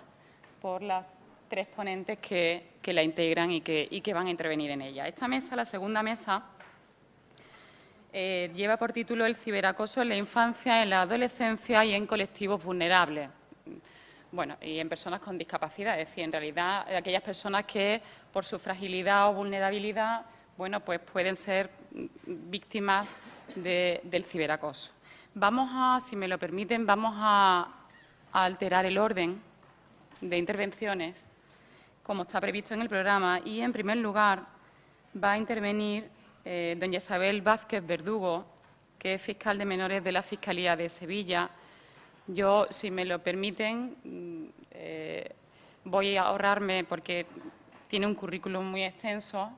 por las tres ponentes que la integran y que van a intervenir en ella. Esta mesa, la segunda mesa, lleva por título el ciberacoso en la infancia, en la adolescencia y en colectivos vulnerables. Bueno, y en personas con discapacidad, es decir, en realidad aquellas personas que por su fragilidad o vulnerabilidad, bueno, pues pueden ser víctimas del ciberacoso. Vamos a, si me lo permiten, vamos a alterar el orden de intervenciones como está previsto en el programa y, en primer lugar, va a intervenir doña Isabel Vázquez Verdugo, que es fiscal de menores de la Fiscalía de Sevilla. Yo, si me lo permiten, voy a ahorrarme, porque tiene un currículum muy extenso,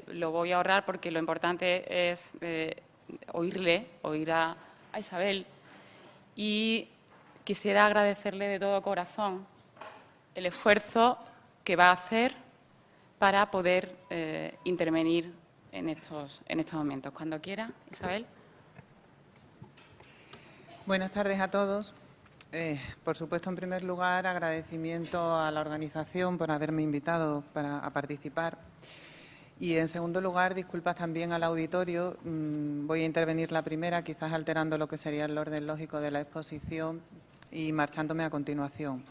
lo voy a ahorrar porque lo importante es oír a Isabel. Y quisiera agradecerle de todo corazón el esfuerzo que va a hacer para poder intervenir en estos momentos. Cuando quiera, Isabel. Buenas tardes a todos. Por supuesto, en primer lugar, agradecimiento a la organización por haberme invitado a participar. Y, en segundo lugar, disculpas también al auditorio. Voy a intervenir la primera, quizás alterando lo que sería el orden lógico de la exposición y marchándome a continuación.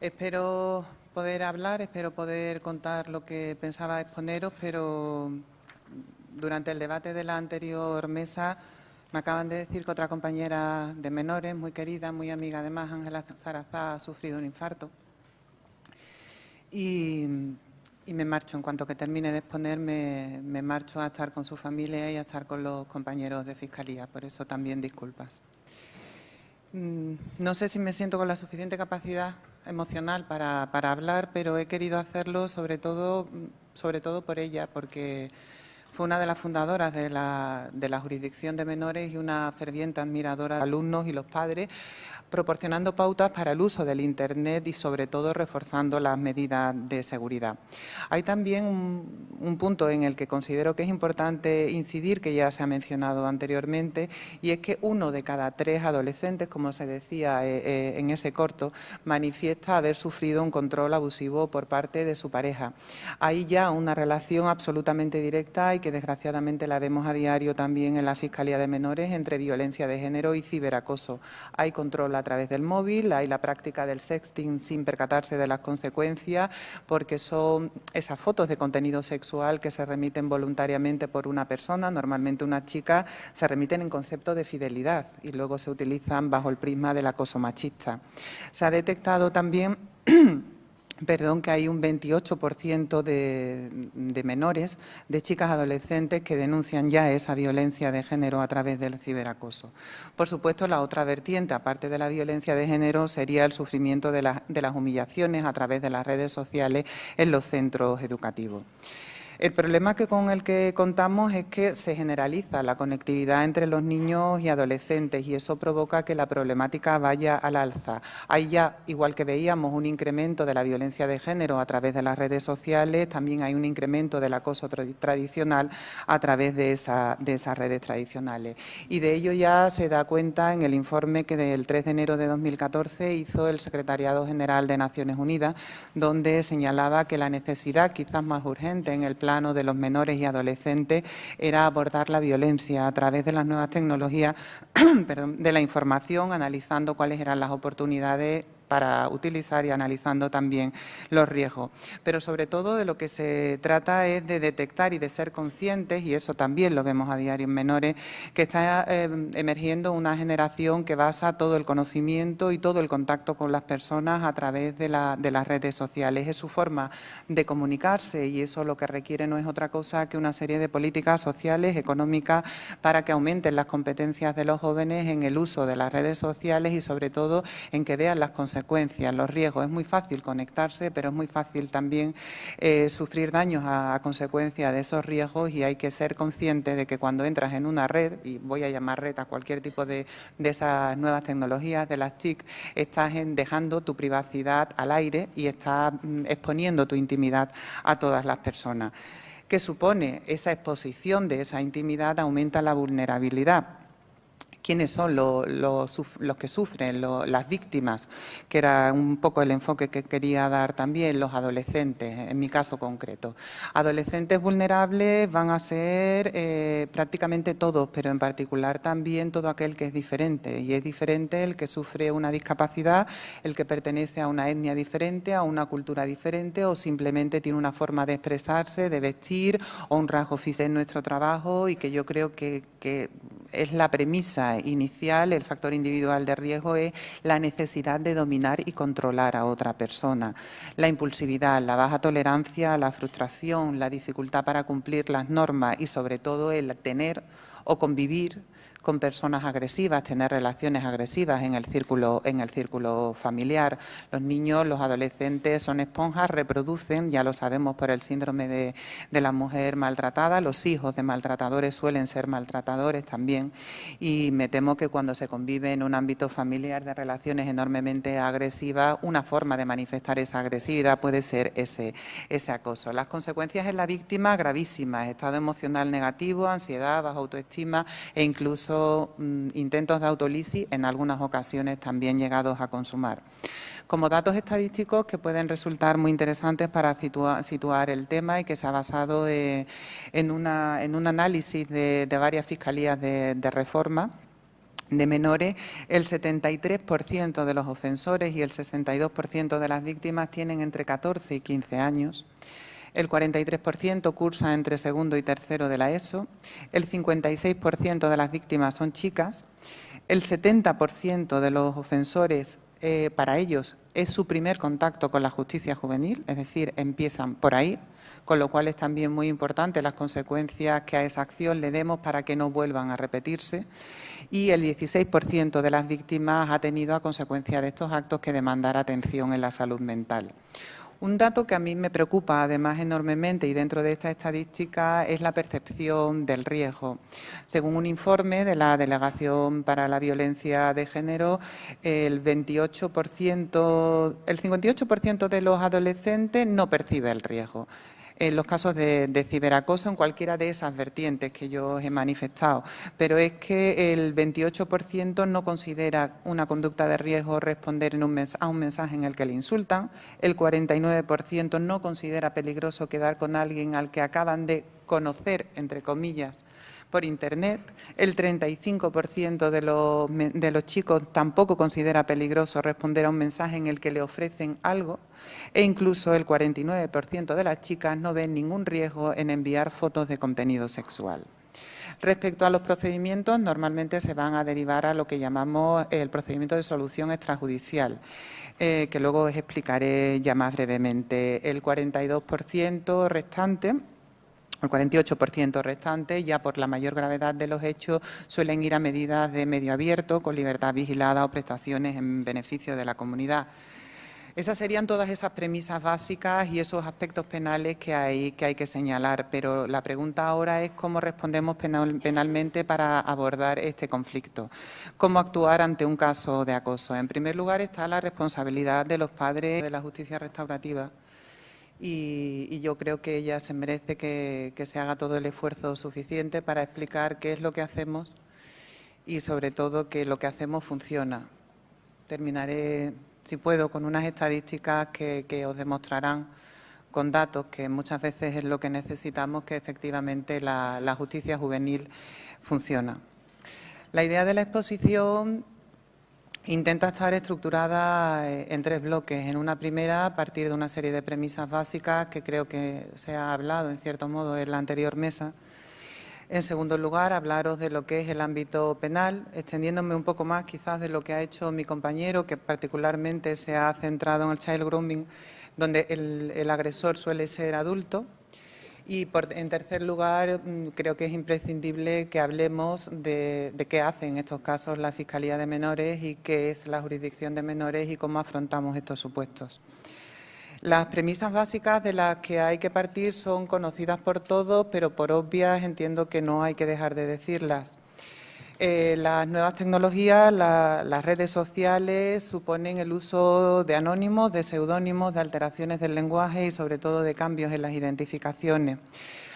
Espero poder hablar, espero poder contar lo que pensaba exponeros, pero durante el debate de la anterior mesa me acaban de decir que otra compañera de menores, muy querida, muy amiga además, Ángela Zarazá, ha sufrido un infarto. Y me marcho, en cuanto que termine de exponer, me marcho a estar con su familia y a estar con los compañeros de Fiscalía. Por eso también disculpas. No sé si me siento con la suficiente capacidad emocional para hablar, pero he querido hacerlo sobre todo por ella, porque fue una de las fundadoras de la jurisdicción de menores y una ferviente admiradora de alumnos y los padres, proporcionando pautas para el uso del Internet y, sobre todo, reforzando las medidas de seguridad. Hay también un punto en el que considero que es importante incidir, que ya se ha mencionado anteriormente, y es que 1 de cada 3 adolescentes, como se decía en ese corto, manifiesta haber sufrido un control abusivo por parte de su pareja. Hay ya una relación absolutamente directa y que desgraciadamente la vemos a diario también en la Fiscalía de Menores entre violencia de género y ciberacoso. Hay control a través del móvil, hay la práctica del sexting sin percatarse de las consecuencias, porque son esas fotos de contenido sexual que se remiten voluntariamente por una persona, normalmente una chica, se remiten en concepto de fidelidad y luego se utilizan bajo el prisma del acoso machista. Se ha detectado también que hay un 28% de menores, de chicas adolescentes que denuncian ya esa violencia de género a través del ciberacoso. Por supuesto, la otra vertiente, aparte de la violencia de género, sería el sufrimiento de las humillaciones a través de las redes sociales en los centros educativos. El problema con el que contamos es que se generaliza la conectividad entre los niños y adolescentes y eso provoca que la problemática vaya al alza. Hay ya, igual que veíamos, un incremento de la violencia de género a través de las redes sociales, también hay un incremento del acoso tradicional a través de esas redes tradicionales. Y de ello ya se da cuenta en el informe que del 3 de enero de 2014 hizo el Secretariado General de Naciones Unidas, donde señalaba que la necesidad quizás más urgente en el plano de los menores y adolescentes era abordar la violencia a través de las nuevas tecnologías de la información, analizando cuáles eran las oportunidades para utilizar y analizando también los riesgos. Pero sobre todo de lo que se trata es de detectar y de ser conscientes, y eso también lo vemos a diario en menores, que está emergiendo una generación que basa todo el conocimiento y todo el contacto con las personas a través de las redes sociales. Es su forma de comunicarse y eso lo que requiere no es otra cosa que una serie de políticas sociales, económicas, para que aumenten las competencias de los jóvenes en el uso de las redes sociales y sobre todo en que vean las consecuencias, los riesgos. Es muy fácil conectarse, pero es muy fácil también sufrir daños a consecuencia de esos riesgos y hay que ser consciente de que cuando entras en una red, y voy a llamar red a cualquier tipo de esas nuevas tecnologías, de las TIC, estás dejando tu privacidad al aire y estás exponiendo tu intimidad a todas las personas. que supone esa exposición de esa intimidad, aumenta la vulnerabilidad. ¿Quiénes son los que sufren, las víctimas? Que era un poco el enfoque que quería dar también, los adolescentes, en mi caso concreto. Adolescentes vulnerables van a ser prácticamente todos, pero en particular también todo aquel que es diferente. Y es diferente el que sufre una discapacidad, el que pertenece a una etnia diferente, a una cultura diferente o simplemente tiene una forma de expresarse, de vestir o un rasgo físico en nuestro trabajo, y que yo creo que es la premisa inicial, el factor individual de riesgo es la necesidad de dominar y controlar a otra persona. La impulsividad, la baja tolerancia a la frustración, la dificultad para cumplir las normas y sobre todo el tener o convivir con personas agresivas, tener relaciones agresivas en el círculo familiar. Los niños, los adolescentes son esponjas, reproducen, ya lo sabemos por el síndrome de la mujer maltratada, los hijos de maltratadores suelen ser maltratadores también, y me temo que cuando se convive en un ámbito familiar de relaciones enormemente agresivas, una forma de manifestar esa agresividad puede ser ese acoso. Las consecuencias en la víctima gravísimas, estado emocional negativo, ansiedad, baja autoestima e incluso intentos de autolisis, en algunas ocasiones también llegados a consumar. Como datos estadísticos que pueden resultar muy interesantes para situar el tema y que se ha basado en un análisis de varias fiscalías de reforma de menores, el 73% de los ofensores y el 62% de las víctimas tienen entre 14 y 15 años. El 43% cursa entre segundo y tercero de la ESO, el 56% de las víctimas son chicas, el 70% de los ofensores, para ellos, es su primer contacto con la justicia juvenil, es decir, empiezan por ahí, con lo cual es también muy importante las consecuencias que a esa acción le demos para que no vuelvan a repetirse, y el 16% de las víctimas ha tenido a consecuencia de estos actos que demandar atención en la salud mental. Un dato que a mí me preocupa además enormemente y dentro de esta estadística es la percepción del riesgo. Según un informe de la Delegación para la Violencia de Género, el 58% de los adolescentes no percibe el riesgo. En los casos de ciberacoso, en cualquiera de esas vertientes que yo os he manifestado, pero es que el 28% no considera una conducta de riesgo responder a un mensaje en el que le insultan, el 49% no considera peligroso quedar con alguien al que acaban de conocer, entre comillas, por Internet, el 35% de los chicos tampoco considera peligroso responder a un mensaje en el que le ofrecen algo, e incluso el 49% de las chicas no ven ningún riesgo en enviar fotos de contenido sexual. Respecto a los procedimientos, normalmente se van a derivar a lo que llamamos el procedimiento de solución extrajudicial, que luego os explicaré ya más brevemente. El 42% restante, el 48% restante, ya por la mayor gravedad de los hechos, suelen ir a medidas de medio abierto, con libertad vigilada o prestaciones en beneficio de la comunidad. Esas serían todas esas premisas básicas y esos aspectos penales que hay que señalar, pero la pregunta ahora es cómo respondemos penalmente para abordar este conflicto, cómo actuar ante un caso de acoso. En primer lugar está la responsabilidad de los padres de la justicia restaurativa. Y yo creo que ella se merece que se haga todo el esfuerzo suficiente para explicar qué es lo que hacemos y, sobre todo, que lo que hacemos funciona. Terminaré, si puedo, con unas estadísticas que os demostrarán con datos que muchas veces es lo que necesitamos, que efectivamente la justicia juvenil funciona. La idea de la exposición intenta estar estructurada en 3 bloques. En una primera, a partir de una serie de premisas básicas que creo que se ha hablado, en cierto modo, en la anterior mesa. En segundo lugar, hablaros de lo que es el ámbito penal, extendiéndome un poco más quizás de lo que ha hecho mi compañero, que particularmente se ha centrado en el child grooming, donde el agresor suele ser adulto. Y en tercer lugar, creo que es imprescindible que hablemos de qué hace en estos casos la Fiscalía de Menores y qué es la jurisdicción de menores y cómo afrontamos estos supuestos. Las premisas básicas de las que hay que partir son conocidas por todos, pero por obvias entiendo que no hay que dejar de decirlas. Las nuevas tecnologías, las redes sociales suponen el uso de anónimos, de seudónimos, de alteraciones del lenguaje y sobre todo de cambios en las identificaciones.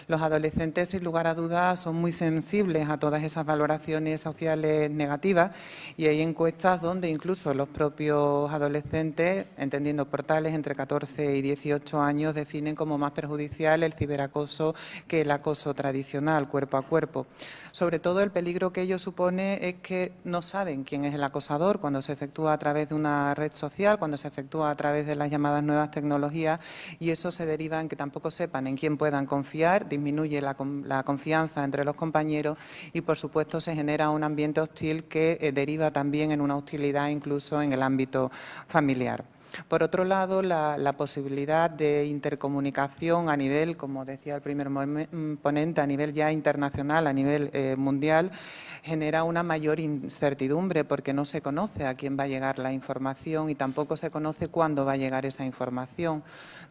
Los adolescentes, sin lugar a dudas, son muy sensibles a todas esas valoraciones sociales negativas y hay encuestas donde incluso los propios adolescentes, entendiendo por tales entre 14 y 18 años, definen como más perjudicial el ciberacoso que el acoso tradicional, cuerpo a cuerpo. Sobre todo el peligro que ello supone es que no saben quién es el acosador cuando se efectúa a través de una red social, cuando se efectúa a través de las llamadas nuevas tecnologías, y eso se deriva en que tampoco sepan en quién puedan confiar, disminuye la confianza entre los compañeros y, por supuesto, se genera un ambiente hostil que deriva también en una hostilidad incluso en el ámbito familiar. Por otro lado, la posibilidad de intercomunicación a nivel, como decía el primer ponente, a nivel ya internacional, a nivel mundial, genera una mayor incertidumbre porque no se conoce a quién va a llegar la información y tampoco se conoce cuándo va a llegar esa información.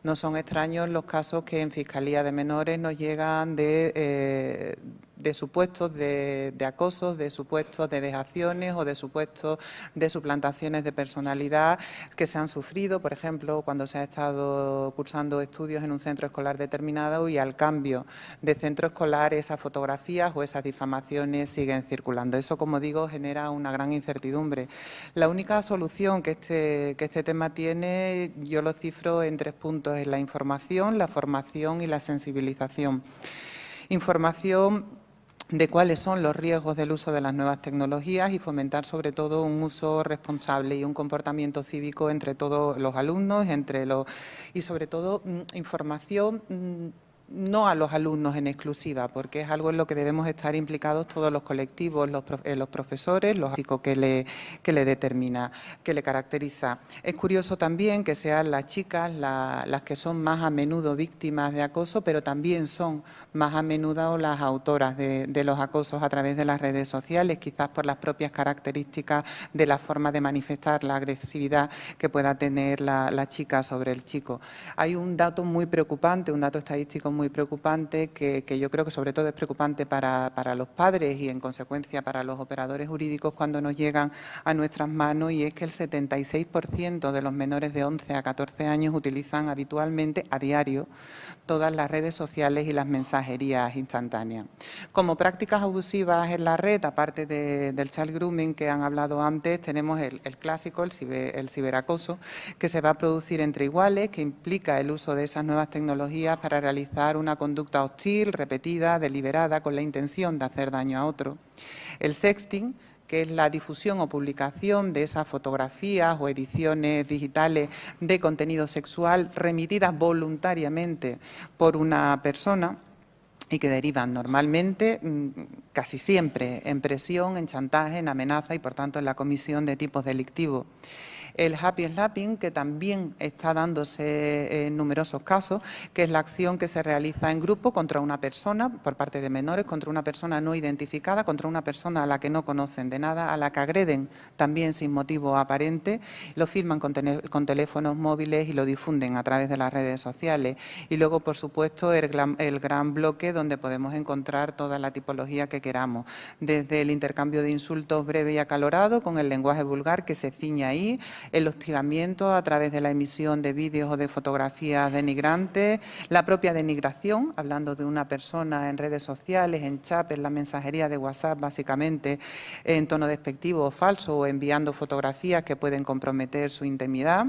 No son extraños los casos que en Fiscalía de Menores nos llegan de supuestos de acosos, de supuestos de vejaciones o de supuestos de suplantaciones de personalidad que se han sufrido, por ejemplo, cuando se ha estado cursando estudios en un centro escolar determinado y al cambio de centro escolar esas fotografías o esas difamaciones siguen circulando. Eso, como digo, genera una gran incertidumbre. La única solución que este tema tiene, yo lo cifro en 3 puntos, es la información, la formación y la sensibilización. Información de cuáles son los riesgos del uso de las nuevas tecnologías y fomentar sobre todo un uso responsable y un comportamiento cívico entre todos los alumnos, y sobre todo información no a los alumnos en exclusiva, porque es algo en lo que debemos estar implicados todos los colectivos, los profesores, los básicos que le determina, que le caracteriza. Es curioso también que sean las chicas las que son más a menudo víctimas de acoso, pero también son más a menudo las autoras de los acosos a través de las redes sociales, quizás por las propias características de la forma de manifestar la agresividad que pueda tener la chica sobre el chico. Hay un dato muy preocupante, un dato estadístico muy preocupante que yo creo que sobre todo es preocupante para los padres y en consecuencia para los operadores jurídicos cuando nos llegan a nuestras manos, y es que el 76% de los menores de 11 a 14 años utilizan habitualmente a diario todas las redes sociales y las mensajerías instantáneas. Como prácticas abusivas en la red, aparte del child grooming que han hablado antes, tenemos el clásico, el ciberacoso, que se va a producir entre iguales, que implica el uso de esas nuevas tecnologías para realizar una conducta hostil, repetida, deliberada, con la intención de hacer daño a otro. El sexting, que es la difusión o publicación de esas fotografías o ediciones digitales de contenido sexual remitidas voluntariamente por una persona y que derivan normalmente, casi siempre, en presión, en chantaje, en amenaza y, por tanto, en la comisión de tipos delictivos. El happy slapping, que también está dándose en numerosos casos, que es la acción que se realiza en grupo contra una persona, por parte de menores, contra una persona no identificada, contra una persona a la que no conocen de nada, a la que agreden también sin motivo aparente, lo firman con teléfonos móviles y lo difunden a través de las redes sociales. Y luego, por supuesto, el gran bloque donde podemos encontrar toda la tipología que queramos, desde el intercambio de insultos breve y acalorado con el lenguaje vulgar que se ciña ahí, el hostigamiento a través de la emisión de vídeos o de fotografías denigrantes, la propia denigración, hablando de una persona en redes sociales, en chat, en la mensajería de WhatsApp, básicamente en tono despectivo o falso, o enviando fotografías que pueden comprometer su intimidad,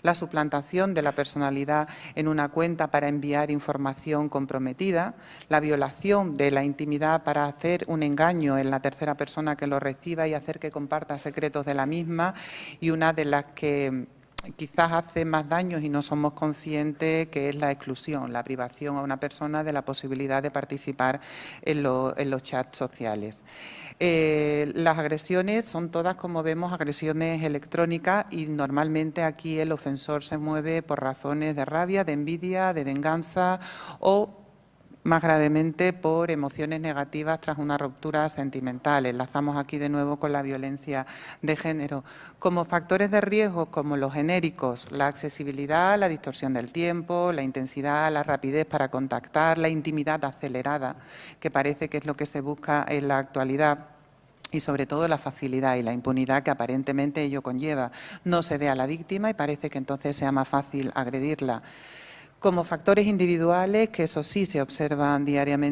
la suplantación de la personalidad en una cuenta para enviar información comprometida, la violación de la intimidad para hacer un engaño en la tercera persona que lo reciba y hacer que comparta secretos de la misma, y una de las que quizás hace más daños y no somos conscientes, que es la exclusión, la privación a una persona de la posibilidad de participar en los chats sociales. Las agresiones son todas, como vemos, agresiones electrónicas, y normalmente aquí el ofensor se mueve por razones de rabia, de envidia, de venganza o, más gravemente, por emociones negativas tras una ruptura sentimental. Enlazamos aquí de nuevo con la violencia de género. Como factores de riesgo, como los genéricos, la accesibilidad, la distorsión del tiempo, la intensidad, la rapidez para contactar, la intimidad acelerada, que parece que es lo que se busca en la actualidad, y sobre todo la facilidad y la impunidad que aparentemente ello conlleva. No se ve a la víctima y parece que entonces sea más fácil agredirla. como factores individuales, que eso sí se observan diariamente